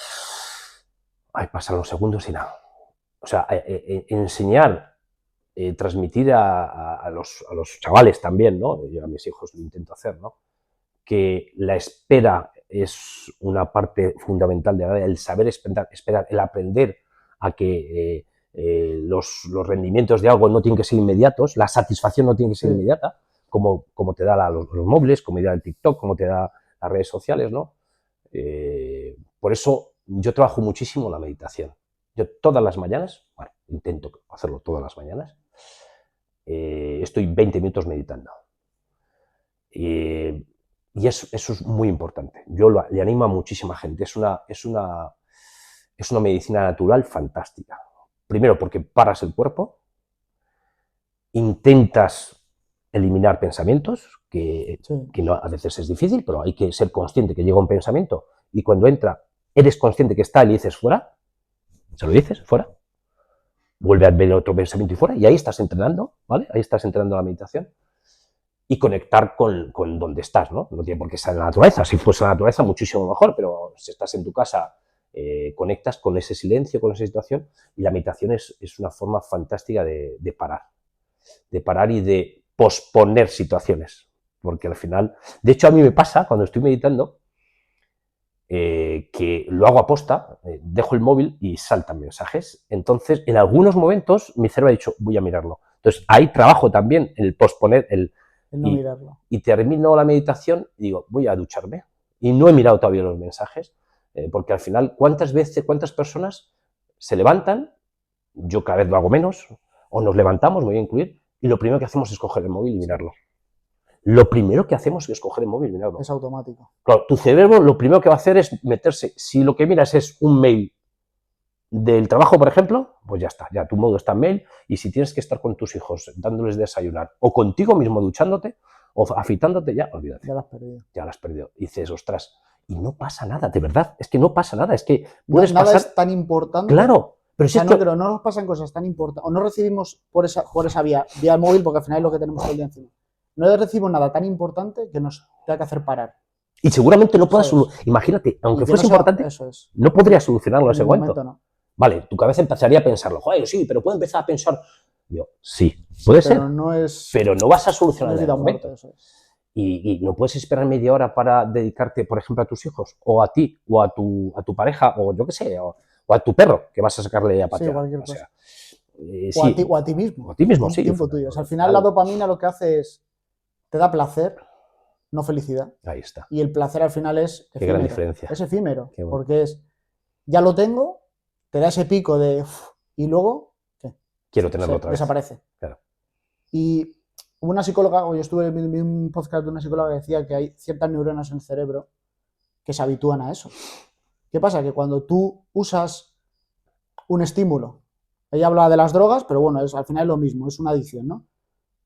Ay, pasan los segundos y nada. O sea, enseñar, transmitir a los chavales también, ¿no? Yo a mis hijos lo intento hacer, ¿no? Que la espera es una parte fundamental de la vida, el saber esperar, el aprender a que los rendimientos de algo no tienen que ser inmediatos, la satisfacción no tiene que ser inmediata, como te da los móviles, como te da el TikTok, como te da las redes sociales, ¿no? Por eso yo trabajo muchísimo la meditación. Yo todas las mañanas, bueno, intento hacerlo todas las mañanas, estoy 20 minutos meditando. Y eso es muy importante. Yo le animo a muchísima gente. Es una medicina natural fantástica. Primero porque paras el cuerpo, intentas eliminar pensamientos, que no, a veces es difícil, pero hay que ser consciente que llega un pensamiento y cuando entra, eres consciente que está y le dices fuera, se lo dices fuera, vuelve a ver otro pensamiento y fuera, y ahí estás entrenando, ¿vale? Ahí estás entrenando la meditación y conectar con donde estás, ¿no? No tiene por qué estar en la naturaleza, si fuese en la naturaleza muchísimo mejor, pero si estás en tu casa, conectas con ese silencio, con esa situación, y la meditación es una forma fantástica de parar y de posponer situaciones, porque al final, de hecho a mí me pasa cuando estoy meditando, que lo hago aposta, dejo el móvil y saltan mensajes. Entonces, en algunos momentos mi cerebro ha dicho, voy a mirarlo. Entonces, ahí trabajo también el posponer, El no mirarlo. y termino la meditación y digo, voy a ducharme. Y no he mirado todavía los mensajes, porque al final, ¿cuántas personas se levantan? Yo cada vez lo hago menos, o nos levantamos, me voy a incluir, y lo primero que hacemos es coger el móvil y mirarlo. Lo primero que hacemos es coger el móvil y mirarlo. Es automático. Claro, tu cerebro lo primero que va a hacer es meterse. Si lo que miras es un mail del trabajo, por ejemplo, pues ya está, ya tu modo está en mail. Y si tienes que estar con tus hijos dándoles desayunar, o contigo mismo duchándote, o afeitándote, ya olvídate. Ya lo has perdido. Ya lo has perdido. Y dices, ostras, y no pasa nada, de verdad, es que no pasa nada, es que puedes nada pasar. Es tan importante. Claro, pero si o sea, es no, que... pero no nos pasan cosas tan importantes, o no recibimos por esa vía móvil, porque al final es lo que tenemos todo el día encima. No recibimos nada tan importante que nos tenga que hacer parar. Y seguramente no puedas, imagínate, aunque fuese importante, no podrías solucionarlo en ese momento. No. Vale, tu cabeza empezaría a pensarlo, joder, sí, pero puedo empezar a pensar. Yo, sí, puede ser, pero no vas a solucionar en el momento. Y no puedes esperar media hora para dedicarte, por ejemplo, a tus hijos, o a ti, o a tu pareja, o yo qué sé, o a tu perro, que vas a sacarle a patear. O a ti mismo. O a ti mismo, sí. Tiempo tuyo. O sea, al final la dopamina lo que hace es, te da placer, no felicidad. Ahí está. Y el placer al final es efímero. Qué gran diferencia. Es efímero, bueno. porque es, ya lo tengo, te da ese pico de, y luego, ¿qué? Quiero tenerlo otra vez. Desaparece. Claro. Y hubo una psicóloga, o yo estuve en un podcast de una psicóloga que decía que hay ciertas neuronas en el cerebro que se habitúan a eso. ¿Qué pasa? Que cuando tú usas un estímulo, ella hablaba de las drogas, pero bueno, al final es lo mismo, es una adicción, ¿no?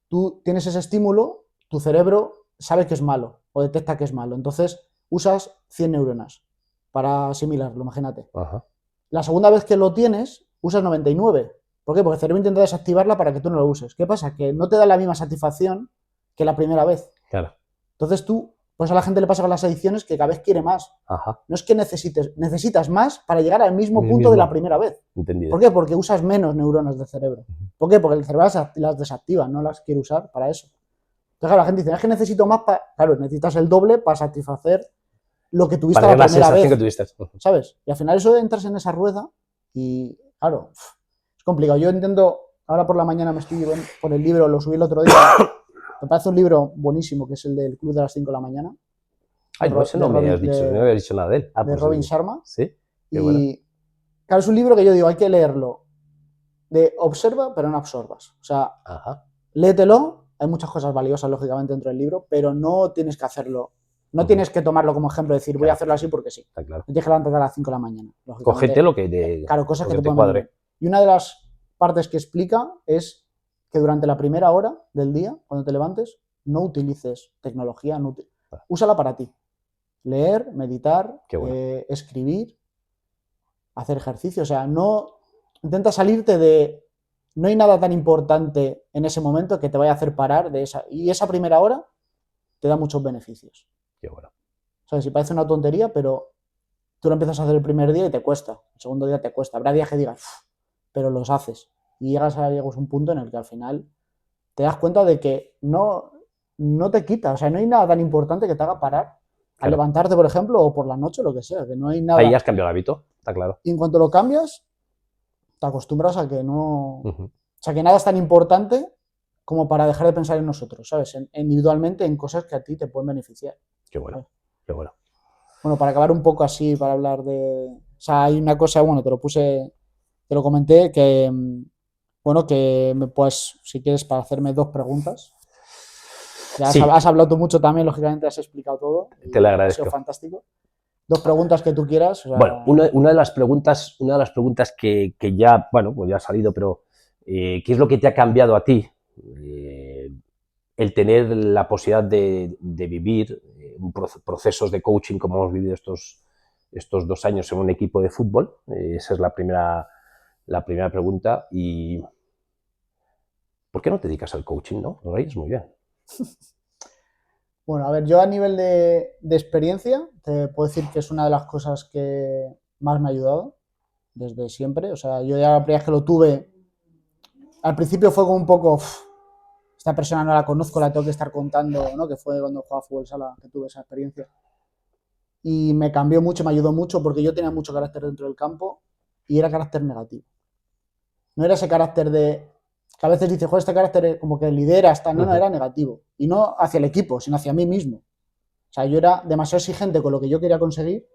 Tú tienes ese estímulo, tu cerebro sabe que es malo, o detecta que es malo, entonces usas 100 neuronas para asimilarlo, imagínate. Ajá. La segunda vez que lo tienes, usas 99. ¿Por qué? Porque el cerebro intenta desactivarla para que tú no lo uses. ¿Qué pasa? Que no te da la misma satisfacción que la primera vez. Claro. Entonces tú, pues a la gente le pasa con las adicciones que cada vez quiere más. Ajá. No es que necesitas más para llegar al mismo punto de la primera vez. Entendido. ¿Por qué? Porque usas menos neuronas del cerebro. ¿Por qué? Porque el cerebro las desactiva, no las quiere usar para eso. Entonces, claro, la gente dice, es que necesito más para... Claro, necesitas el doble para satisfacer lo que tuviste la primera vez. Que tuviste. ¿Sabes? Y al final eso de entras en esa rueda y, claro, es complicado. Yo intento, ahora por la mañana me estoy por el libro, lo subí el otro día. Me parece un libro buenísimo, que es el del Club de las 5 de la mañana. Ay, no, ese no me habías dicho, no me habías dicho nada de él. De Robin Sharma. Sí. Y, bueno. Claro, es un libro que yo digo, hay que leerlo. De observa, pero no absorbas. O sea, léetelo. Hay muchas cosas valiosas, lógicamente, dentro del libro, pero no tienes que hacerlo. No tienes que tomarlo como ejemplo, decir, voy a hacerlo así porque sí. Está claro. No tienes que levantarte a las 5 de la mañana. Cógete lo que te... Claro, cosas que te pueden venir. Y una de las partes que explica es que durante la primera hora del día, cuando te levantes, no utilices tecnología, úsala para ti. Leer, meditar, escribir, hacer ejercicio. O sea, no intenta salirte de... No hay nada tan importante en ese momento que te vaya a hacer parar de esa... Y esa primera hora te da muchos beneficios. Qué bueno. ¿Sabes? Si parece una tontería, pero tú lo empiezas a hacer el primer día y te cuesta. El segundo día te cuesta. Habrá días que digas, pero los haces. Y llegas a un punto en el que al final te das cuenta de que no te quita. O sea, no hay nada tan importante que te haga parar a levantarte, por ejemplo, o por la noche, lo que sea. Que no hay nada. Ahí has cambiado el hábito, está claro. Y en cuanto lo cambias, te acostumbras a que no... O sea, que nada es tan importante como para dejar de pensar en nosotros, ¿sabes? Individualmente en cosas que a ti te pueden beneficiar. Qué bueno, ¿sabes? Qué bueno. Bueno, para acabar un poco así, para hablar de... O sea, hay una cosa, bueno, te lo comenté, que, bueno, que me puedes, si quieres, para hacerme 2 preguntas. Ya has hablado tú mucho también, lógicamente has explicado todo. Te lo agradezco. Ha sido fantástico. 2 preguntas que tú quieras. O sea... Bueno, una de las preguntas que ya, bueno, pues ya ha salido, pero ¿qué es lo que te ha cambiado a ti? El tener la posibilidad de vivir procesos de coaching como hemos vivido estos 2 años en un equipo de fútbol? Esa es la primera pregunta. Y ¿por qué no te dedicas al coaching, no? Lo harías muy bien. Bueno, a ver, yo a nivel de experiencia te puedo decir que es una de las cosas que más me ha ayudado desde siempre. O sea, yo ya la primera vez que lo tuve, al principio fue como un poco, esta persona no la conozco, la tengo que estar contando, ¿no? Que fue cuando jugaba fútbol sala que tuve esa experiencia. Y me cambió mucho, me ayudó mucho porque yo tenía mucho carácter dentro del campo y era carácter negativo. No era ese carácter de que a veces dices, joder, este carácter es como que lidera hasta, no, era negativo. Y no hacia el equipo, sino hacia mí mismo. O sea, yo era demasiado exigente con lo que yo quería conseguir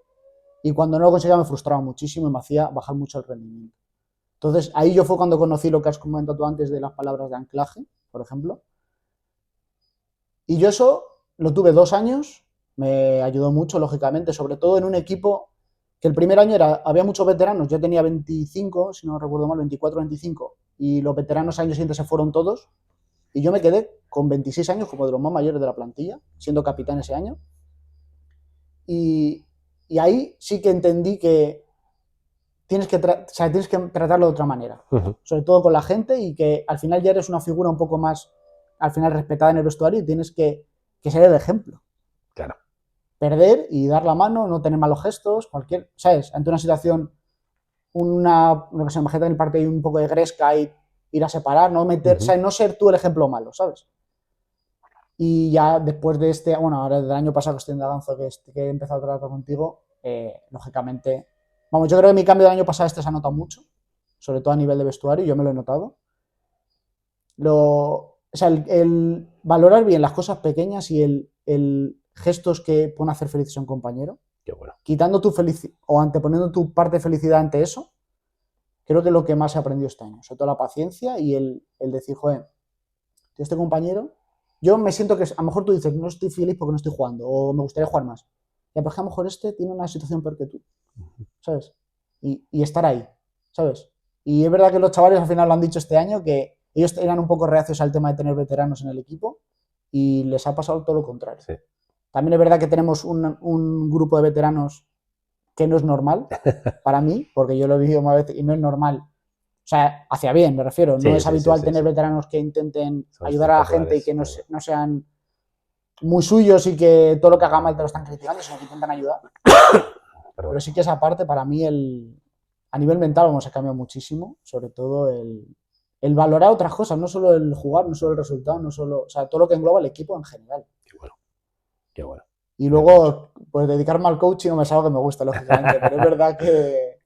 y cuando no lo conseguía me frustraba muchísimo y me hacía bajar mucho el rendimiento. Entonces, ahí yo fue cuando conocí lo que has comentado tú antes de las palabras de anclaje, por ejemplo. Y yo eso lo tuve 2 años, me ayudó mucho, lógicamente, sobre todo en un equipo que el primer año había muchos veteranos, yo tenía 25, si no recuerdo mal, 24, 25, y los veteranos años siguientes se fueron todos, y yo me quedé con 26 años como de los más mayores de la plantilla, siendo capitán ese año, y ahí sí que entendí que tienes que tratarlo de otra manera, sobre todo con la gente, y que al final ya eres una figura un poco más, al final respetada en el vestuario, y tienes que ser el ejemplo. Claro. Perder y dar la mano, no tener malos gestos, ¿sabes? Ante una situación, imagínate en el partido un poco de gresca y ir a separar, no meter, ¿sabes? No ser tú el ejemplo malo, ¿sabes? Y ya después de ahora del año pasado que estoy en Daganzo, que he empezado a tratar contigo, lógicamente, vamos, yo creo que mi cambio del año pasado se ha notado mucho, sobre todo a nivel de vestuario, yo me lo he notado. O sea, el valorar bien las cosas pequeñas y el gestos que pueden hacer felices a un compañero, Qué bueno. quitando tu felicidad o anteponiendo tu parte de felicidad ante eso, creo que es lo que más he aprendido este año, sobre todo la paciencia y el decir, joder, este compañero, yo me siento que a lo mejor tú dices, no estoy feliz porque no estoy jugando, o me gustaría jugar más. Ya, pero a lo mejor este tiene una situación peor que tú, ¿sabes? Y estar ahí, ¿sabes? Y es verdad que los chavales al final lo han dicho este año, que ellos eran un poco reacios al tema de tener veteranos en el equipo y les ha pasado todo lo contrario. Sí. También es verdad que tenemos un grupo de veteranos que no es normal para mí, porque yo lo he vivido una vez y no es normal. O sea, hacia bien, me refiero. No es habitual tener veteranos que intenten ayudar a la gente y que no sean muy suyos y que todo lo que haga mal te lo están criticando, sino que intentan ayudar. Pero sí que esa parte, para mí, a nivel mental, vamos, ha cambiado muchísimo. Sobre todo el valorar otras cosas, no solo el jugar, no solo el resultado, no solo, o sea, todo lo que engloba el equipo en general. Qué bueno, qué bueno. Y luego, pues dedicarme al coaching no es algo que me gusta, lógicamente, pero es verdad que,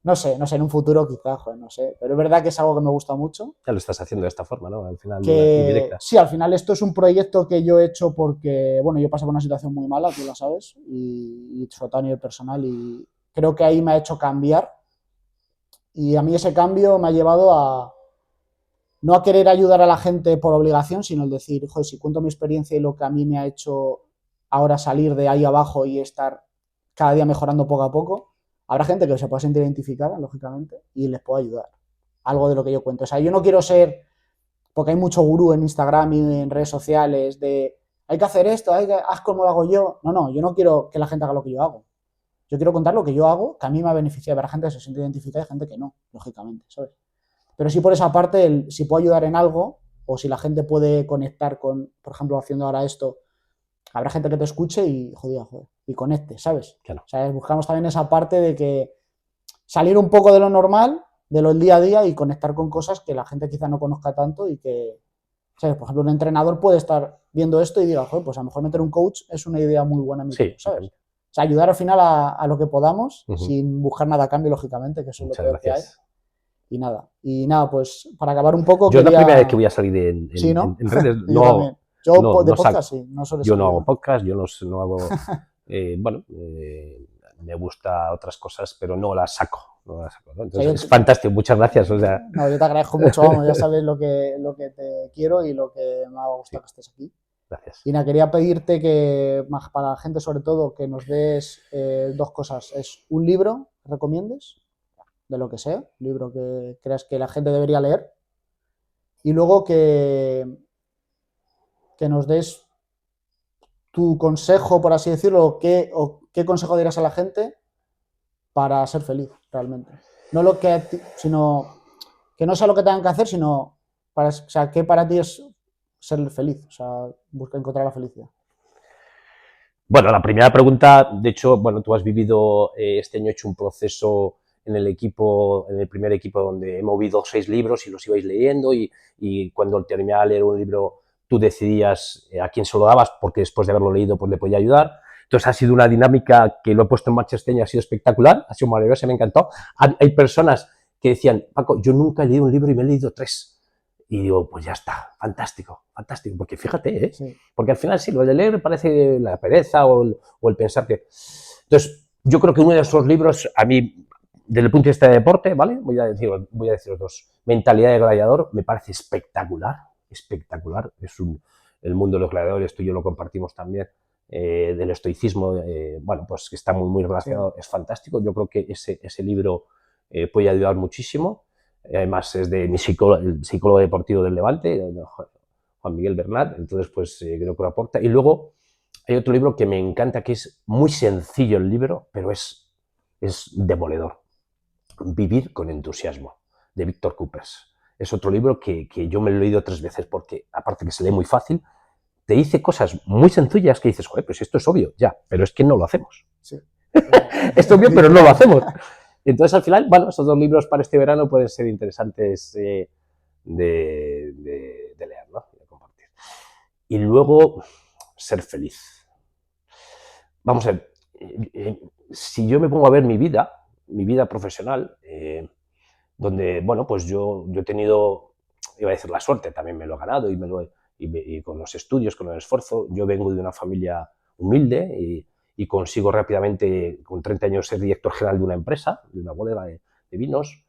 no sé, en un futuro quizás, joder, no sé, pero es verdad que es algo que me gusta mucho. Ya lo estás haciendo de esta forma, ¿no? Al final, indirecta. Sí, al final esto es un proyecto que yo he hecho porque, bueno, yo pasé por una situación muy mala, tú la sabes, y sobre todo a nivel personal, y creo que ahí me ha hecho cambiar, y a mí ese cambio me ha llevado a no a querer ayudar a la gente por obligación, sino el decir, joder, si cuento mi experiencia y lo que a mí me ha hecho ahora salir de ahí abajo y estar cada día mejorando poco a poco, habrá gente que se pueda sentir identificada, lógicamente, y les puedo ayudar. Algo de lo que yo cuento. O sea, yo no quiero ser, porque hay mucho gurú en Instagram y en redes sociales de hay que hacer esto, haz como lo hago yo. No, yo no quiero que la gente haga lo que yo hago. Yo quiero contar lo que yo hago, que a mí me ha beneficiado. Habrá gente que se siente identificada y gente que no, lógicamente, ¿sabes? Pero sí por esa parte, si puedo ayudar en algo, o si la gente puede conectar con, por ejemplo, haciendo ahora esto, habrá gente que te escuche y, joder, y conecte, ¿sabes? Claro. O sea, buscamos también esa parte de que salir un poco de lo normal, de lo del día a día y conectar con cosas que la gente quizá no conozca tanto y que, ¿sabes? Por ejemplo, un entrenador puede estar viendo esto y diga, joder, pues a lo mejor meter un coach es una idea muy buena en mi equipo, ¿sabes? O sea, ayudar al final a lo que podamos, sin buscar nada a cambio, lógicamente, que eso es lo peor que hay. Y nada, pues para acabar un poco. Yo es la primera vez que voy a salir en redes. No, yo de podcast sí, no suele yo no hago podcast, yo no hago. Bueno, me gusta otras cosas, pero no las saco. ¿no? Entonces, es fantástico, muchas gracias. O sea. No, yo te agradezco mucho, vamos, ya sabes lo que te quiero y lo que me ha gustado que estés aquí. Gracias. Y nada, quería pedirte que, para la gente sobre todo, que nos des 2 cosas. Es un libro que recomiendes, de lo que sea, un libro que creas que la gente debería leer. Y luego que nos des tu consejo, por así decirlo, o qué consejo dirás a la gente para ser feliz, realmente. No lo que, sino que no sea lo que tengan que hacer, sino para, o sea, que para ti es ser feliz, o sea, busca encontrar la felicidad. Bueno, la primera pregunta, de hecho, bueno, tú has vivido, este año he hecho un proceso en el equipo, en el primer equipo donde he movido 6 libros y los ibais leyendo y cuando terminaba de leer un libro tú decidías a quién se lo dabas porque después de haberlo leído pues le podía ayudar. Entonces ha sido una dinámica que lo he puesto en marcha este año, ha sido espectacular, ha sido maravillosa, me ha encantado. Hay personas que decían, Paco, yo nunca he leído un libro y me he leído 3. Y digo, pues ya está, fantástico, fantástico, porque fíjate, Sí. porque al final sí, lo de leer parece la pereza o el pensar que... Entonces, yo creo que uno de esos libros, a mí, desde el punto de vista de deporte, ¿vale? Voy a decir los dos. Mentalidad de gladiador, me parece espectacular, espectacular. El mundo de los gladiadores, tú y yo lo compartimos también, del estoicismo, bueno, pues que está muy, muy relacionado, sí. Es fantástico. Yo creo que ese libro puede ayudar muchísimo. Además es de mi el psicólogo deportivo del Levante, Juan Miguel Bernat, entonces pues creo que lo aporta. Y luego hay otro libro que me encanta, que es muy sencillo el libro, pero es demoledor. Vivir con entusiasmo, de Víctor Coopers. Es otro libro que yo me lo he leído 3 veces porque, aparte que se lee muy fácil, te dice cosas muy sencillas que dices, joder, pues esto es obvio, ya, pero es que no lo hacemos. Sí. Es obvio, pero no lo hacemos. Entonces, al final, bueno, estos 2 libros para este verano pueden ser interesantes de leer, ¿no? De compartir. Y luego, ser feliz. Vamos a ver, si yo me pongo a ver mi vida profesional, donde, bueno, pues yo he tenido, iba a decir la suerte, también me lo he ganado y con los estudios, con el esfuerzo. Yo vengo de una familia humilde y consigo rápidamente, con 30 años, ser director general de una empresa, de una bodega de vinos.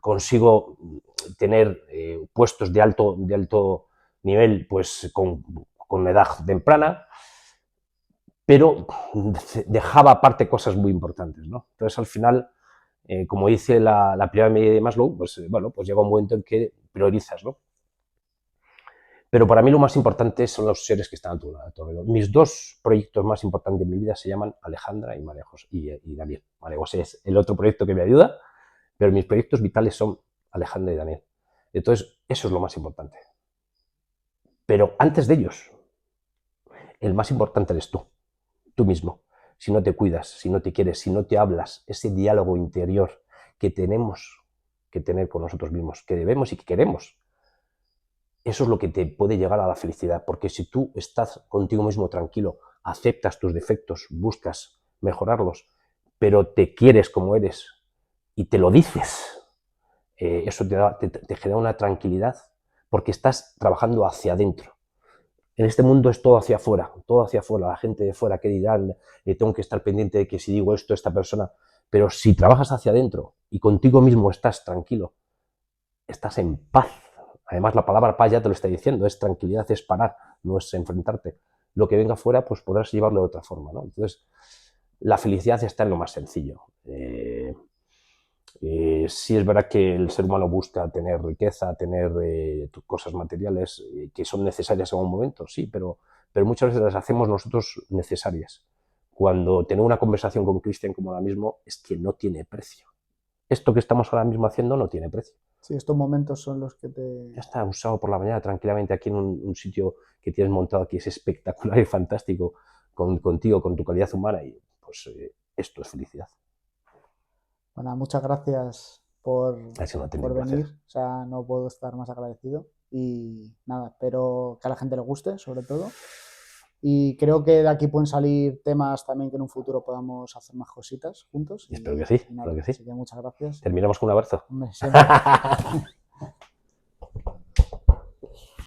Consigo tener puestos de alto nivel pues con edad temprana, pero dejaba aparte cosas muy importantes, ¿no? Entonces, al final, como dice la pirámide de Maslow, pues bueno, pues llega un momento en que priorizas, ¿no? Pero para mí lo más importante son los seres que están a tu alrededor. Mis 2 proyectos más importantes en mi vida se llaman Alejandra y María José, y Daniel. María José es el otro proyecto que me ayuda, pero mis proyectos vitales son Alejandra y Daniel. Entonces, eso es lo más importante. Pero antes de ellos, el más importante eres tú mismo. Si no te cuidas, si no te quieres, si no te hablas, ese diálogo interior que tenemos que tener con nosotros mismos, que debemos y que queremos, eso es lo que te puede llegar a la felicidad, porque si tú estás contigo mismo tranquilo, aceptas tus defectos, buscas mejorarlos, pero te quieres como eres y te lo dices, eso te genera una tranquilidad porque estás trabajando hacia adentro. En este mundo es todo hacia afuera, la gente de fuera, ¿qué dirán? Tengo que estar pendiente de que si digo esto, esta persona, pero si trabajas hacia adentro y contigo mismo estás tranquilo, estás en paz. Además, la palabra paz ya te lo está diciendo, es tranquilidad, es parar, no es enfrentarte. Lo que venga afuera, pues podrás llevarlo de otra forma, ¿no? Entonces, la felicidad está en lo más sencillo. Sí es verdad que el ser humano busca tener riqueza, tener cosas materiales que son necesarias en un momento, sí, pero muchas veces las hacemos nosotros necesarias. Cuando tener una conversación con Cristian como ahora mismo es que no tiene precio. Esto que estamos ahora mismo haciendo no tiene precio. Sí, estos momentos son los que te... Ya está, un sábado por la mañana tranquilamente aquí en un sitio que tienes montado aquí, es espectacular y fantástico, contigo, con tu calidad humana, y pues esto es felicidad. Bueno, muchas gracias por venir, placer. o sea, no puedo estar más agradecido y nada, espero que a la gente le guste, sobre todo, y creo que de aquí pueden salir temas también que en un futuro podamos hacer más cositas juntos. Y espero que sí, y nada, espero que sí. así que muchas gracias. Terminamos con un abrazo. Hombre, siempre.